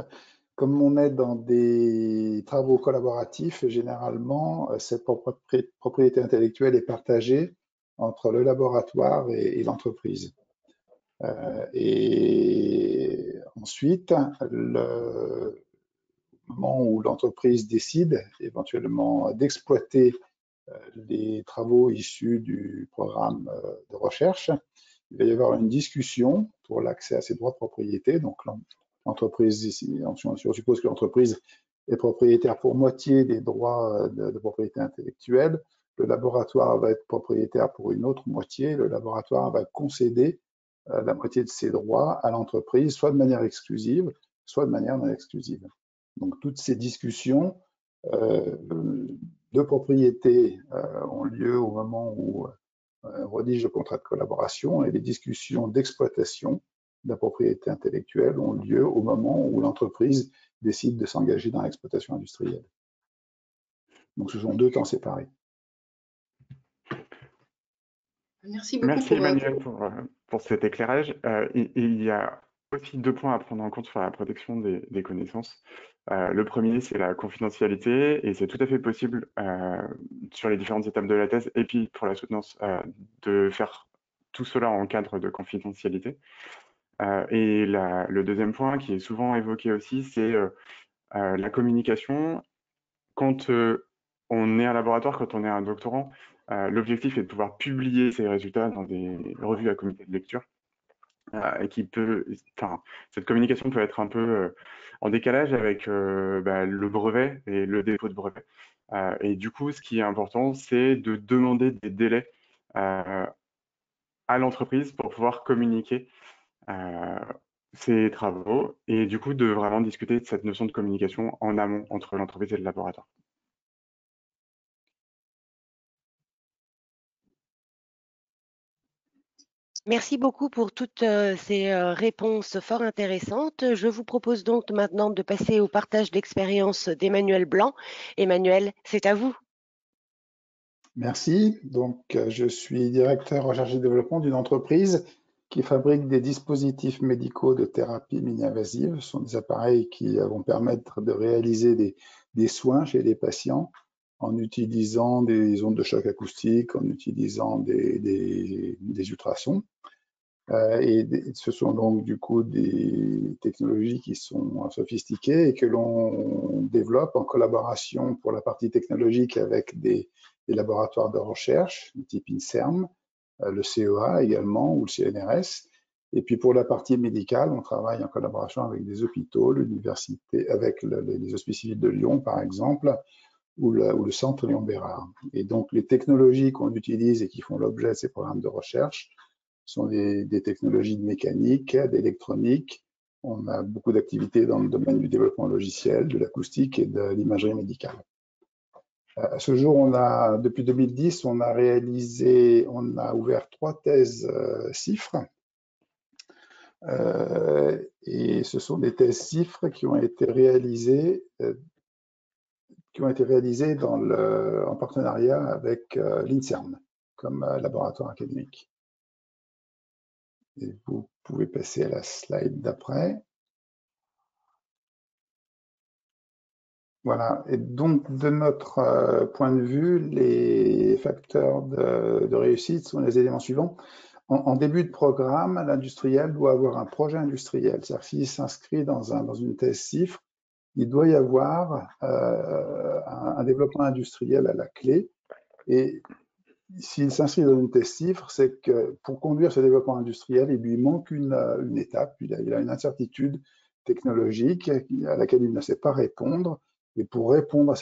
Comme on est dans des travaux collaboratifs, généralement, cette propriété intellectuelle est partagée entre le laboratoire et l'entreprise. Et ensuite, le moment où l'entreprise décide éventuellement d'exploiter les travaux issus du programme de recherche, il va y avoir une discussion pour l'accès à ces droits de propriété. Donc, l'entreprise, ici, on suppose que l'entreprise est propriétaire pour moitié des droits de propriété intellectuelle. Le laboratoire va être propriétaire pour une autre moitié. Le laboratoire va concéder la moitié de ses droits à l'entreprise, soit de manière exclusive, soit de manière non exclusive. Donc, toutes ces discussions de propriété ont lieu au moment où on rédige le contrat de collaboration et les discussions d'exploitation de la propriété intellectuelle ont lieu au moment où l'entreprise décide de s'engager dans l'exploitation industrielle. Donc, ce sont deux temps séparés. Merci beaucoup Merci Emmanuel pour cet éclairage. Il y a aussi 2 points à prendre en compte sur la protection des connaissances. Le premier, c'est la confidentialité, et c'est tout à fait possible sur les différentes étapes de la thèse, et puis pour la soutenance, de faire tout cela en cadre de confidentialité. Et le deuxième point, qui est souvent évoqué aussi, c'est la communication. Quand on est un laboratoire quand on est un doctorant. L'objectif est de pouvoir publier ces résultats dans des revues à comité de lecture. Et cette communication peut être un peu en décalage avec le brevet et le dépôt de brevet. Et du coup, ce qui est important, c'est de demander des délais à l'entreprise pour pouvoir communiquer ses travaux et du coup de vraiment discuter de cette notion de communication en amont entre l'entreprise et le laboratoire. Merci beaucoup pour toutes ces réponses fort intéressantes. Je vous propose donc maintenant de passer au partage d'expérience d'Emmanuel Blanc. Emmanuel, c'est à vous. Merci. Donc, je suis directeur recherche et développement d'une entreprise qui fabrique des dispositifs médicaux de thérapie mini-invasive. Ce sont des appareils qui vont permettre de réaliser des soins chez les patients en utilisant des ondes de choc acoustique, en utilisant des ultrasons. Et ce sont donc du coup des technologies qui sont sophistiquées et que l'on développe en collaboration pour la partie technologique avec des laboratoires de recherche, type INSERM, le CEA également ou le CNRS. Et puis pour la partie médicale, on travaille en collaboration avec des hôpitaux, l'université, avec les Hospices civils de Lyon par exemple, ou le centre Lyon-Bérard. Et donc les technologies qu'on utilise et qui font l'objet de ces programmes de recherche sont des technologies de mécanique, d'électronique. On a beaucoup d'activités dans le domaine du développement logiciel, de l'acoustique et de l'imagerie médicale. À ce jour, depuis 2010, on a ouvert 3 thèses CIFRE. Et ce sont des thèses CIFRE qui ont été réalisées en partenariat avec l'INSERM comme laboratoire académique. Et vous pouvez passer à la slide d'après. Voilà, et donc de notre point de vue, les facteurs de réussite sont les éléments suivants. En début de programme, l'industriel doit avoir un projet industriel. C'est-à-dire s'il s'inscrit dans une thèse CIFRE, il doit y avoir un développement industriel à la clé. Et s'il s'inscrit dans une thèse CIFRE, c'est que pour conduire ce développement industriel, il lui manque une étape, il a une incertitude technologique à laquelle il ne sait pas répondre. Et pour répondre à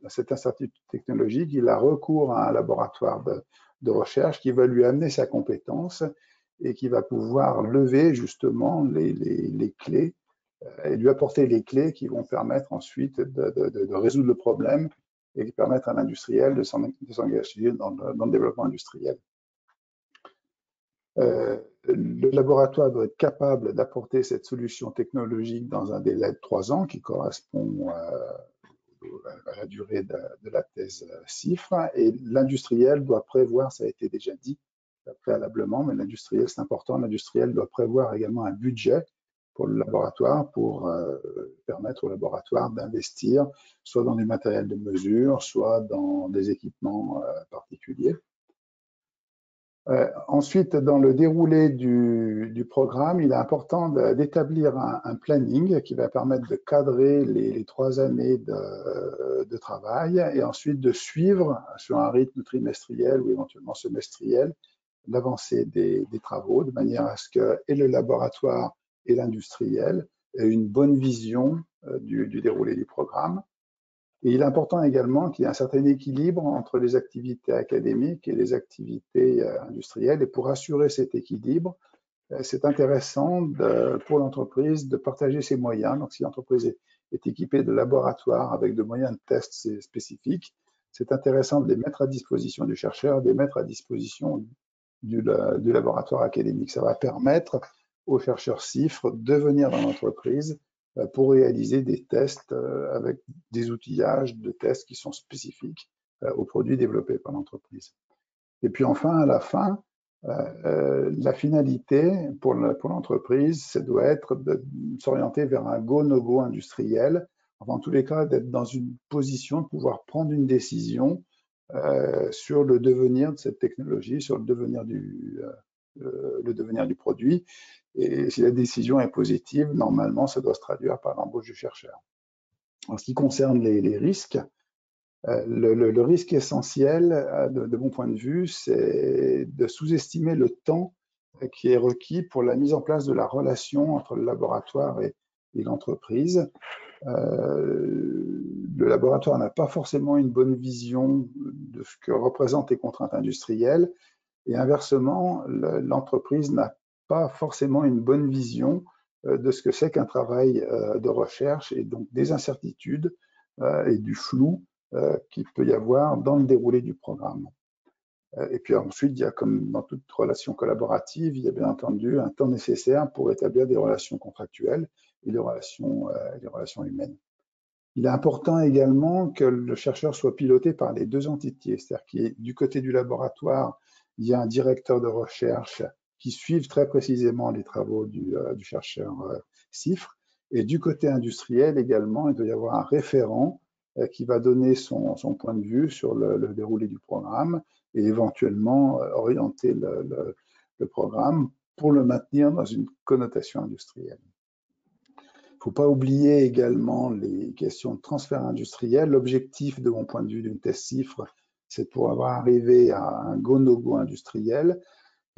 cette incertitude technologique, il a recours à un laboratoire de recherche qui va lui amener sa compétence et qui va pouvoir lever justement les clés et lui apporter les clés qui vont permettre ensuite de résoudre le problème et qui permettent à l'industriel de s'engager dans le développement industriel. Le laboratoire doit être capable d'apporter cette solution technologique dans un délai de 3 ans qui correspond à la durée de la thèse CIFRE, et l'industriel doit prévoir, ça a été déjà dit préalablement, mais l'industriel, c'est important, l'industriel doit prévoir également un budget pour le laboratoire pour permettre au laboratoire d'investir soit dans des matériels de mesure, soit dans des équipements particuliers. Ensuite, dans le déroulé du programme, il est important d'établir un planning qui va permettre de cadrer les 3 années de travail et ensuite de suivre sur un rythme trimestriel ou éventuellement semestriel l'avancée des travaux de manière à ce que et le laboratoire et l'industriel aient une bonne vision du déroulé du programme. Et il est important également qu'il y ait un certain équilibre entre les activités académiques et les activités industrielles. Et pour assurer cet équilibre, c'est intéressant pour l'entreprise de partager ses moyens. Donc, si l'entreprise est équipée de laboratoires avec de moyens de tests spécifiques, c'est intéressant de les mettre à disposition du chercheur, de les mettre à disposition du laboratoire académique. Ça va permettre aux chercheurs CIFRE de venir dans l'entreprise pour réaliser des tests avec des outillages de tests qui sont spécifiques aux produits développés par l'entreprise. Et puis enfin, à la fin, la finalité pour l'entreprise, ça doit être de s'orienter vers un go-no-go industriel. Enfin, en tous les cas, d'être dans une position de pouvoir prendre une décision sur le devenir de cette technologie, sur le devenir du produit. Et si la décision est positive, normalement, ça doit se traduire par l'embauche du chercheur. En ce qui concerne les risques, Le risque essentiel, de mon point de vue, c'est de sous-estimer le temps qui est requis pour la mise en place de la relation entre le laboratoire et l'entreprise. Le laboratoire n'a pas forcément une bonne vision de ce que représentent les contraintes industrielles et inversement, l'entreprise n'a pas forcément une bonne vision de ce que c'est qu'un travail de recherche et donc des incertitudes et du flou qu'il peut y avoir dans le déroulé du programme. Et puis ensuite, il y a comme dans toute relation collaborative, il y a bien entendu un temps nécessaire pour établir des relations contractuelles et les relations humaines. Il est important également que le chercheur soit piloté par les deux entités, c'est-à-dire qu'il y ait du côté du laboratoire, il y a un directeur de recherche qui suive très précisément les travaux du chercheur CIFRE, et du côté industriel également, il doit y avoir un référent qui va donner son point de vue sur le déroulé du programme et éventuellement orienter le programme pour le maintenir dans une connotation industrielle. Il ne faut pas oublier également les questions de transfert industriel. L'objectif, de mon point de vue, d'une thèse CIFRE, c'est de pouvoir arriver à un go-no-go industriel.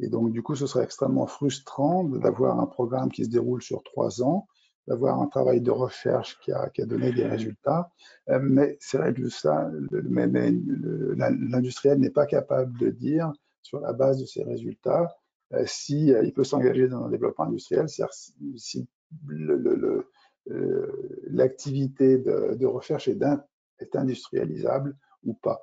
Et donc, du coup, ce serait extrêmement frustrant d'avoir un programme qui se déroule sur 3 ans, d'avoir un travail de recherche qui a donné des résultats. Mais c'est vrai que ça, l'industriel n'est pas capable de dire, sur la base de ces résultats, si il peut s'engager dans un développement industriel, c'est-à-dire si l'activité de recherche est industrialisable ou pas.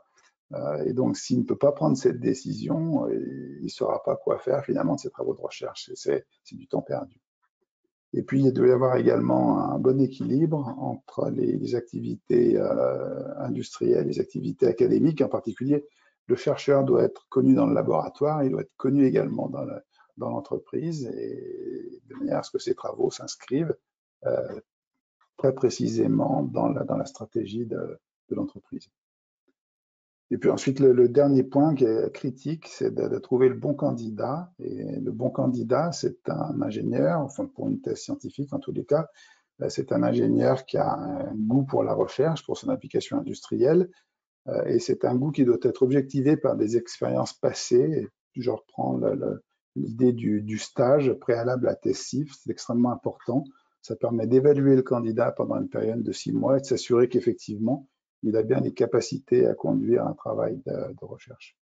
Et donc, s'il ne peut pas prendre cette décision, il ne saura pas quoi faire finalement de ses travaux de recherche. C'est du temps perdu. Et puis, il doit y avoir également un bon équilibre entre les activités industrielles, les activités académiques. En particulier, le chercheur doit être connu dans le laboratoire, il doit être connu également dans l'entreprise, et de manière à ce que ses travaux s'inscrivent très précisément dans la stratégie de l'entreprise. Et puis ensuite, le dernier point qui est critique, c'est de trouver le bon candidat. Et le bon candidat, c'est un ingénieur, enfin pour une thèse scientifique en tous les cas, c'est un ingénieur qui a un goût pour la recherche, pour son application industrielle, et c'est un goût qui doit être objectivé par des expériences passées. Je reprends l'idée du stage préalable à thèse CIFRE, c'est extrêmement important. Ça permet d'évaluer le candidat pendant une période de 6 mois et de s'assurer qu'effectivement, il a bien les capacités à conduire un travail de recherche.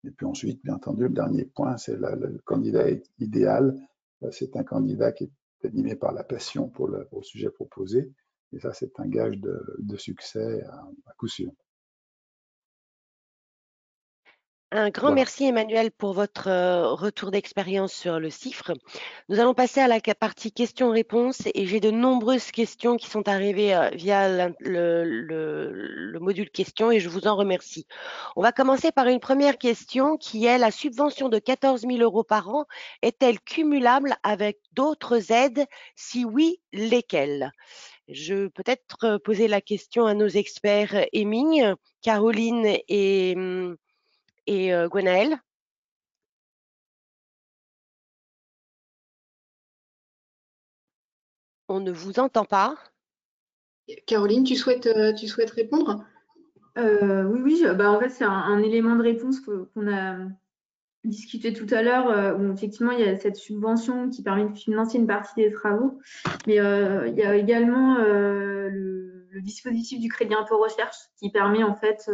Et puis ensuite, bien entendu, le dernier point, c'est le candidat idéal. C'est un candidat qui est animé par la passion pour le sujet proposé. Et ça, c'est un gage de succès à coup sûr. Un grand Voilà. merci Emmanuel pour votre retour d'expérience sur le CIFRE. Nous allons passer à la partie questions-réponses et j'ai de nombreuses questions qui sont arrivées via le module questions et je vous en remercie. On va commencer par une première question qui est: la subvention de 14 000 € par an est-elle cumulable avec d'autres aides? Si oui, lesquelles? Je peux peut-être poser la question à nos experts Émigne, Caroline et Gwenaëlle. On ne vous entend pas. Caroline, tu souhaites répondre? Oui, en fait, c'est un élément de réponse qu'on a discuté tout à l'heure, où effectivement, il y a cette subvention qui permet de financer une partie des travaux. Mais il y a également le dispositif du crédit impôt recherche qui permet en fait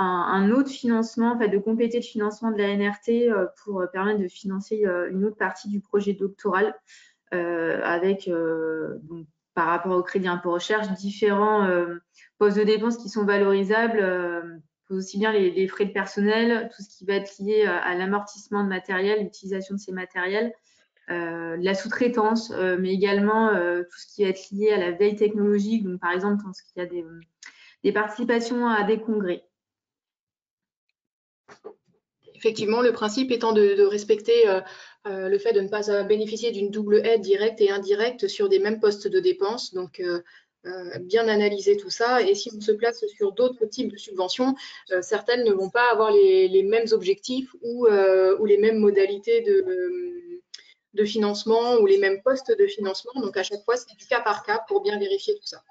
un autre financement, en fait, de compléter le financement de la NRT pour permettre de financer une autre partie du projet doctoral avec, donc, par rapport au crédit impôt recherche, différents postes de dépenses qui sont valorisables, aussi bien les frais de personnel, tout ce qui va être lié à l'amortissement de matériel, l'utilisation de ces matériels, la sous-traitance, mais également tout ce qui va être lié à la veille technologique, donc par exemple quand il y a des participations à des congrès. Effectivement, le principe étant de respecter le fait de ne pas bénéficier d'une double aide directe et indirecte sur des mêmes postes de dépenses. Donc, bien analyser tout ça. Et si on se place sur d'autres types de subventions, certaines ne vont pas avoir les mêmes objectifs ou les mêmes modalités de financement ou les mêmes postes de financement. Donc, à chaque fois, c'est du cas par cas pour bien vérifier tout ça.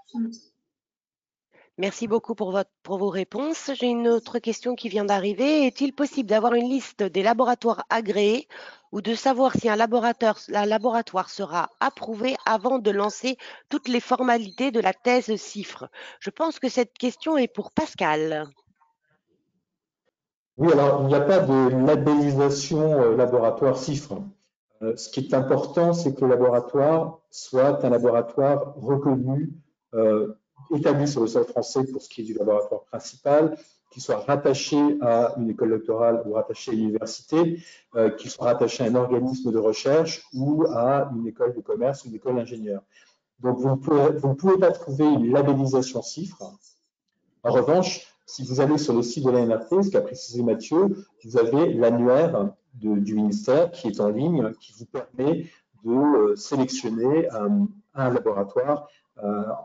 Merci beaucoup pour vos réponses. J'ai une autre question qui vient d'arriver. Est-il possible d'avoir une liste des laboratoires agréés ou de savoir si un laboratoire sera approuvé avant de lancer toutes les formalités de la thèse CIFRE? Je pense que cette question est pour Pascal. Oui, alors il n'y a pas de labellisation laboratoire CIFRE. Ce qui est important, c'est que le laboratoire soit un laboratoire reconnu, établi sur le sol français pour ce qui est du laboratoire principal, qu'il soit rattaché à une école doctorale ou rattaché à une université, qu'il soit rattaché à un organisme de recherche ou à une école de commerce ou une école d'ingénieur. Donc, vous ne pouvez pas trouver une labellisation CIFRE. En revanche, si vous allez sur le site de l'ANRT, ce qu'a précisé Mathieu, vous avez l'annuaire du ministère qui est en ligne, qui vous permet de sélectionner un laboratoire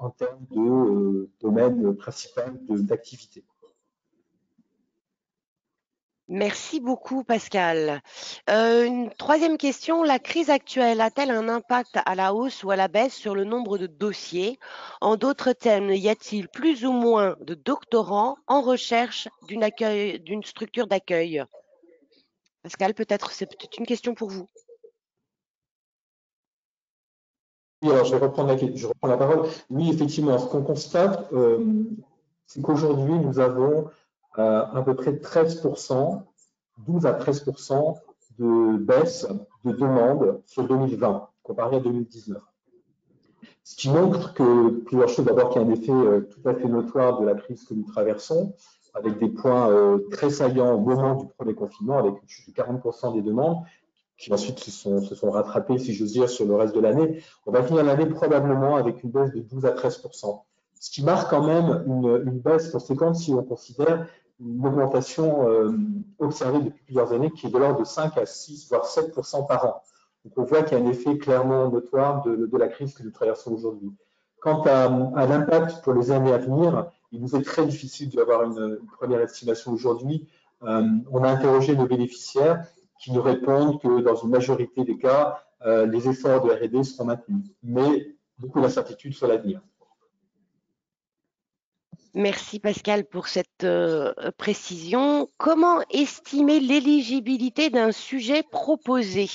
en termes de domaine principal d'activité. Merci beaucoup, Pascal. Une troisième question, la crise actuelle a-t-elle un impact à la hausse ou à la baisse sur le nombre de dossiers? En d'autres termes, y a-t-il plus ou moins de doctorants en recherche d'une structure d'accueil? Pascal, c'est peut-être une question pour vous. Oui, alors je reprends la parole. Oui, effectivement, ce qu'on constate, c'est qu'aujourd'hui, nous avons à peu près 13%, 12 à 13% de baisse de demande sur 2020 comparé à 2019. Ce qui montre que plusieurs choses. D'abord, qu'il y a un effet tout à fait notoire de la crise que nous traversons, avec des points très saillants au moment du premier confinement, avec une chute de 40% des demandes, qui ensuite se sont rattrapées, si j'ose dire, sur le reste de l'année. On va finir l'année probablement avec une baisse de 12 à 13%. Ce qui marque quand même une baisse conséquente si on considère une augmentation observée depuis plusieurs années qui est de l'ordre de 5 à 6, voire 7% par an. Donc on voit qu'il y a un effet clairement notoire de la crise que nous traversons aujourd'hui. Quant à l'impact pour les années à venir, il nous est très difficile d'avoir une première estimation aujourd'hui. On a interrogé nos bénéficiaires qui nous répondent que dans une majorité des cas, les efforts de R&D seront maintenus, mais beaucoup d'incertitudes sur l'avenir. Merci Pascal pour cette précision. Comment estimer l'éligibilité d'un sujet proposé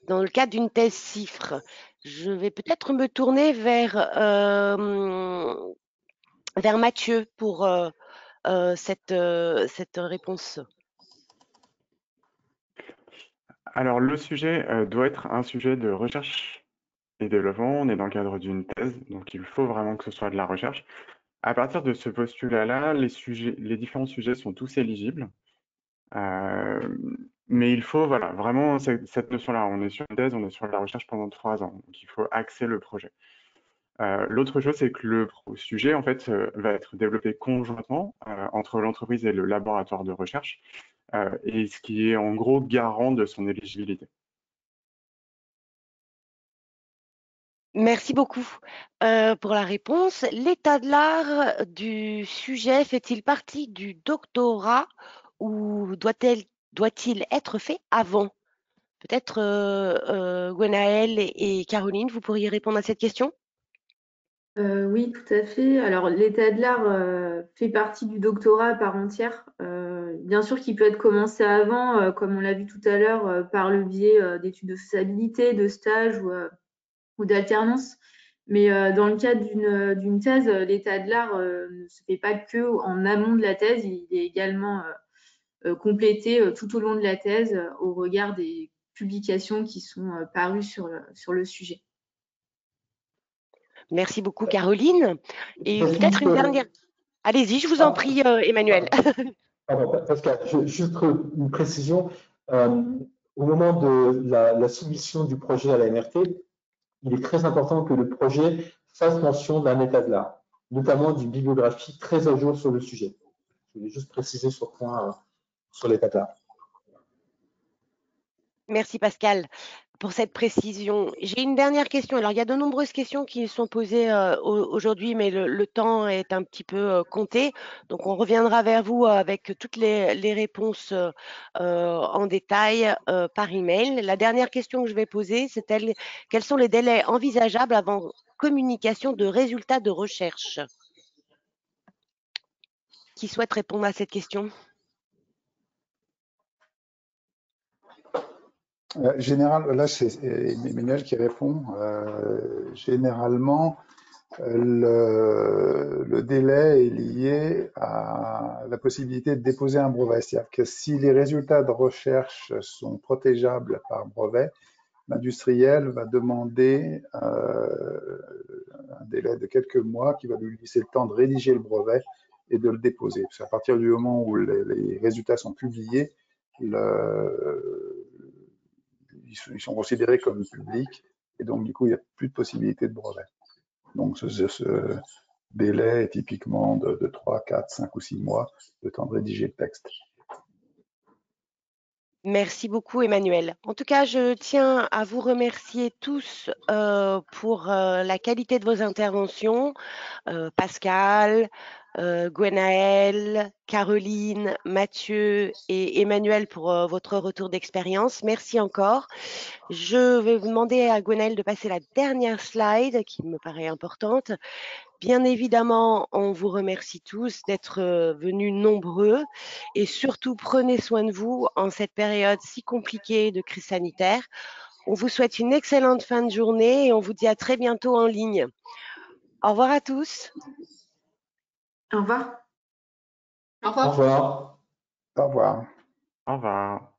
dans le cadre d'une thèse CIFRE? Je vais peut-être me tourner vers Mathieu pour cette réponse. Alors, le sujet doit être un sujet de recherche et développement. On est dans le cadre d'une thèse, donc il faut vraiment que ce soit de la recherche. À partir de ce postulat-là, les différents sujets sont tous éligibles. Mais il faut, voilà, vraiment cette notion-là. On est sur une thèse, on est sur la recherche pendant 3 ans. Donc, il faut axer le projet. L'autre chose, c'est que le sujet, en fait, va être développé conjointement entre l'entreprise et le laboratoire de recherche, et ce qui est en gros garant de son éligibilité. Merci beaucoup pour la réponse. L'état de l'art du sujet fait-il partie du doctorat ou doit-il être fait avant? Peut-être Gwenaëlle et Caroline, vous pourriez répondre à cette question? Oui, tout à fait. Alors, l'état de l'art fait partie du doctorat à part entière. Bien sûr qu'il peut être commencé avant, comme on l'a vu tout à l'heure, par le biais d'études de faisabilité, de stage ou d'alternance. Mais dans le cadre d'une thèse, l'état de l'art ne se fait pas que en amont de la thèse, il est également complété tout au long de la thèse au regard des publications qui sont parues sur le sujet. Merci beaucoup, Caroline. Et peut-être une dernière. Allez-y, je vous en prie, Emmanuel. Pardon, Pascal, juste une précision. Au moment de la soumission du projet à la NRT, il est très important que le projet fasse mention d'un état de l'art, notamment d'une bibliographie très à jour sur le sujet. Je voulais juste préciser ce point sur l'état de l'art. Merci Pascal pour cette précision. J'ai une dernière question. Alors, il y a de nombreuses questions qui sont posées aujourd'hui, mais le temps est un petit peu compté. Donc, on reviendra vers vous avec toutes les réponses en détail par email. La dernière question que je vais poser, c'est quels sont les délais envisageables avant communication de résultats de recherche? qui souhaite répondre à cette question? Là, c'est Emmanuel qui répond. Généralement, le délai est lié à la possibilité de déposer un brevet. C'est-à-dire que si les résultats de recherche sont protégeables par brevet, l'industriel va demander un délai de quelques mois qui va lui laisser le temps de rédiger le brevet et de le déposer. Parce qu'à partir du moment où les résultats sont publiés, ils sont considérés comme publics et donc du coup il n'y a plus de possibilité de brevet. Donc ce délai est typiquement de 3, 4, 5 ou 6 mois de temps de rédiger le texte. Merci beaucoup, Emmanuel. En tout cas, je tiens à vous remercier tous pour la qualité de vos interventions. Pascal, Gwenaëlle, Caroline, Mathieu et Emmanuel pour votre retour d'expérience. Merci encore. Je vais vous demander à Gwenaëlle de passer la dernière slide qui me paraît importante. Bien évidemment, on vous remercie tous d'être venus nombreux et surtout prenez soin de vous en cette période si compliquée de crise sanitaire. On vous souhaite une excellente fin de journée et on vous dit à très bientôt en ligne. Au revoir à tous. Au revoir. Au revoir. Au revoir. Au revoir. Au revoir.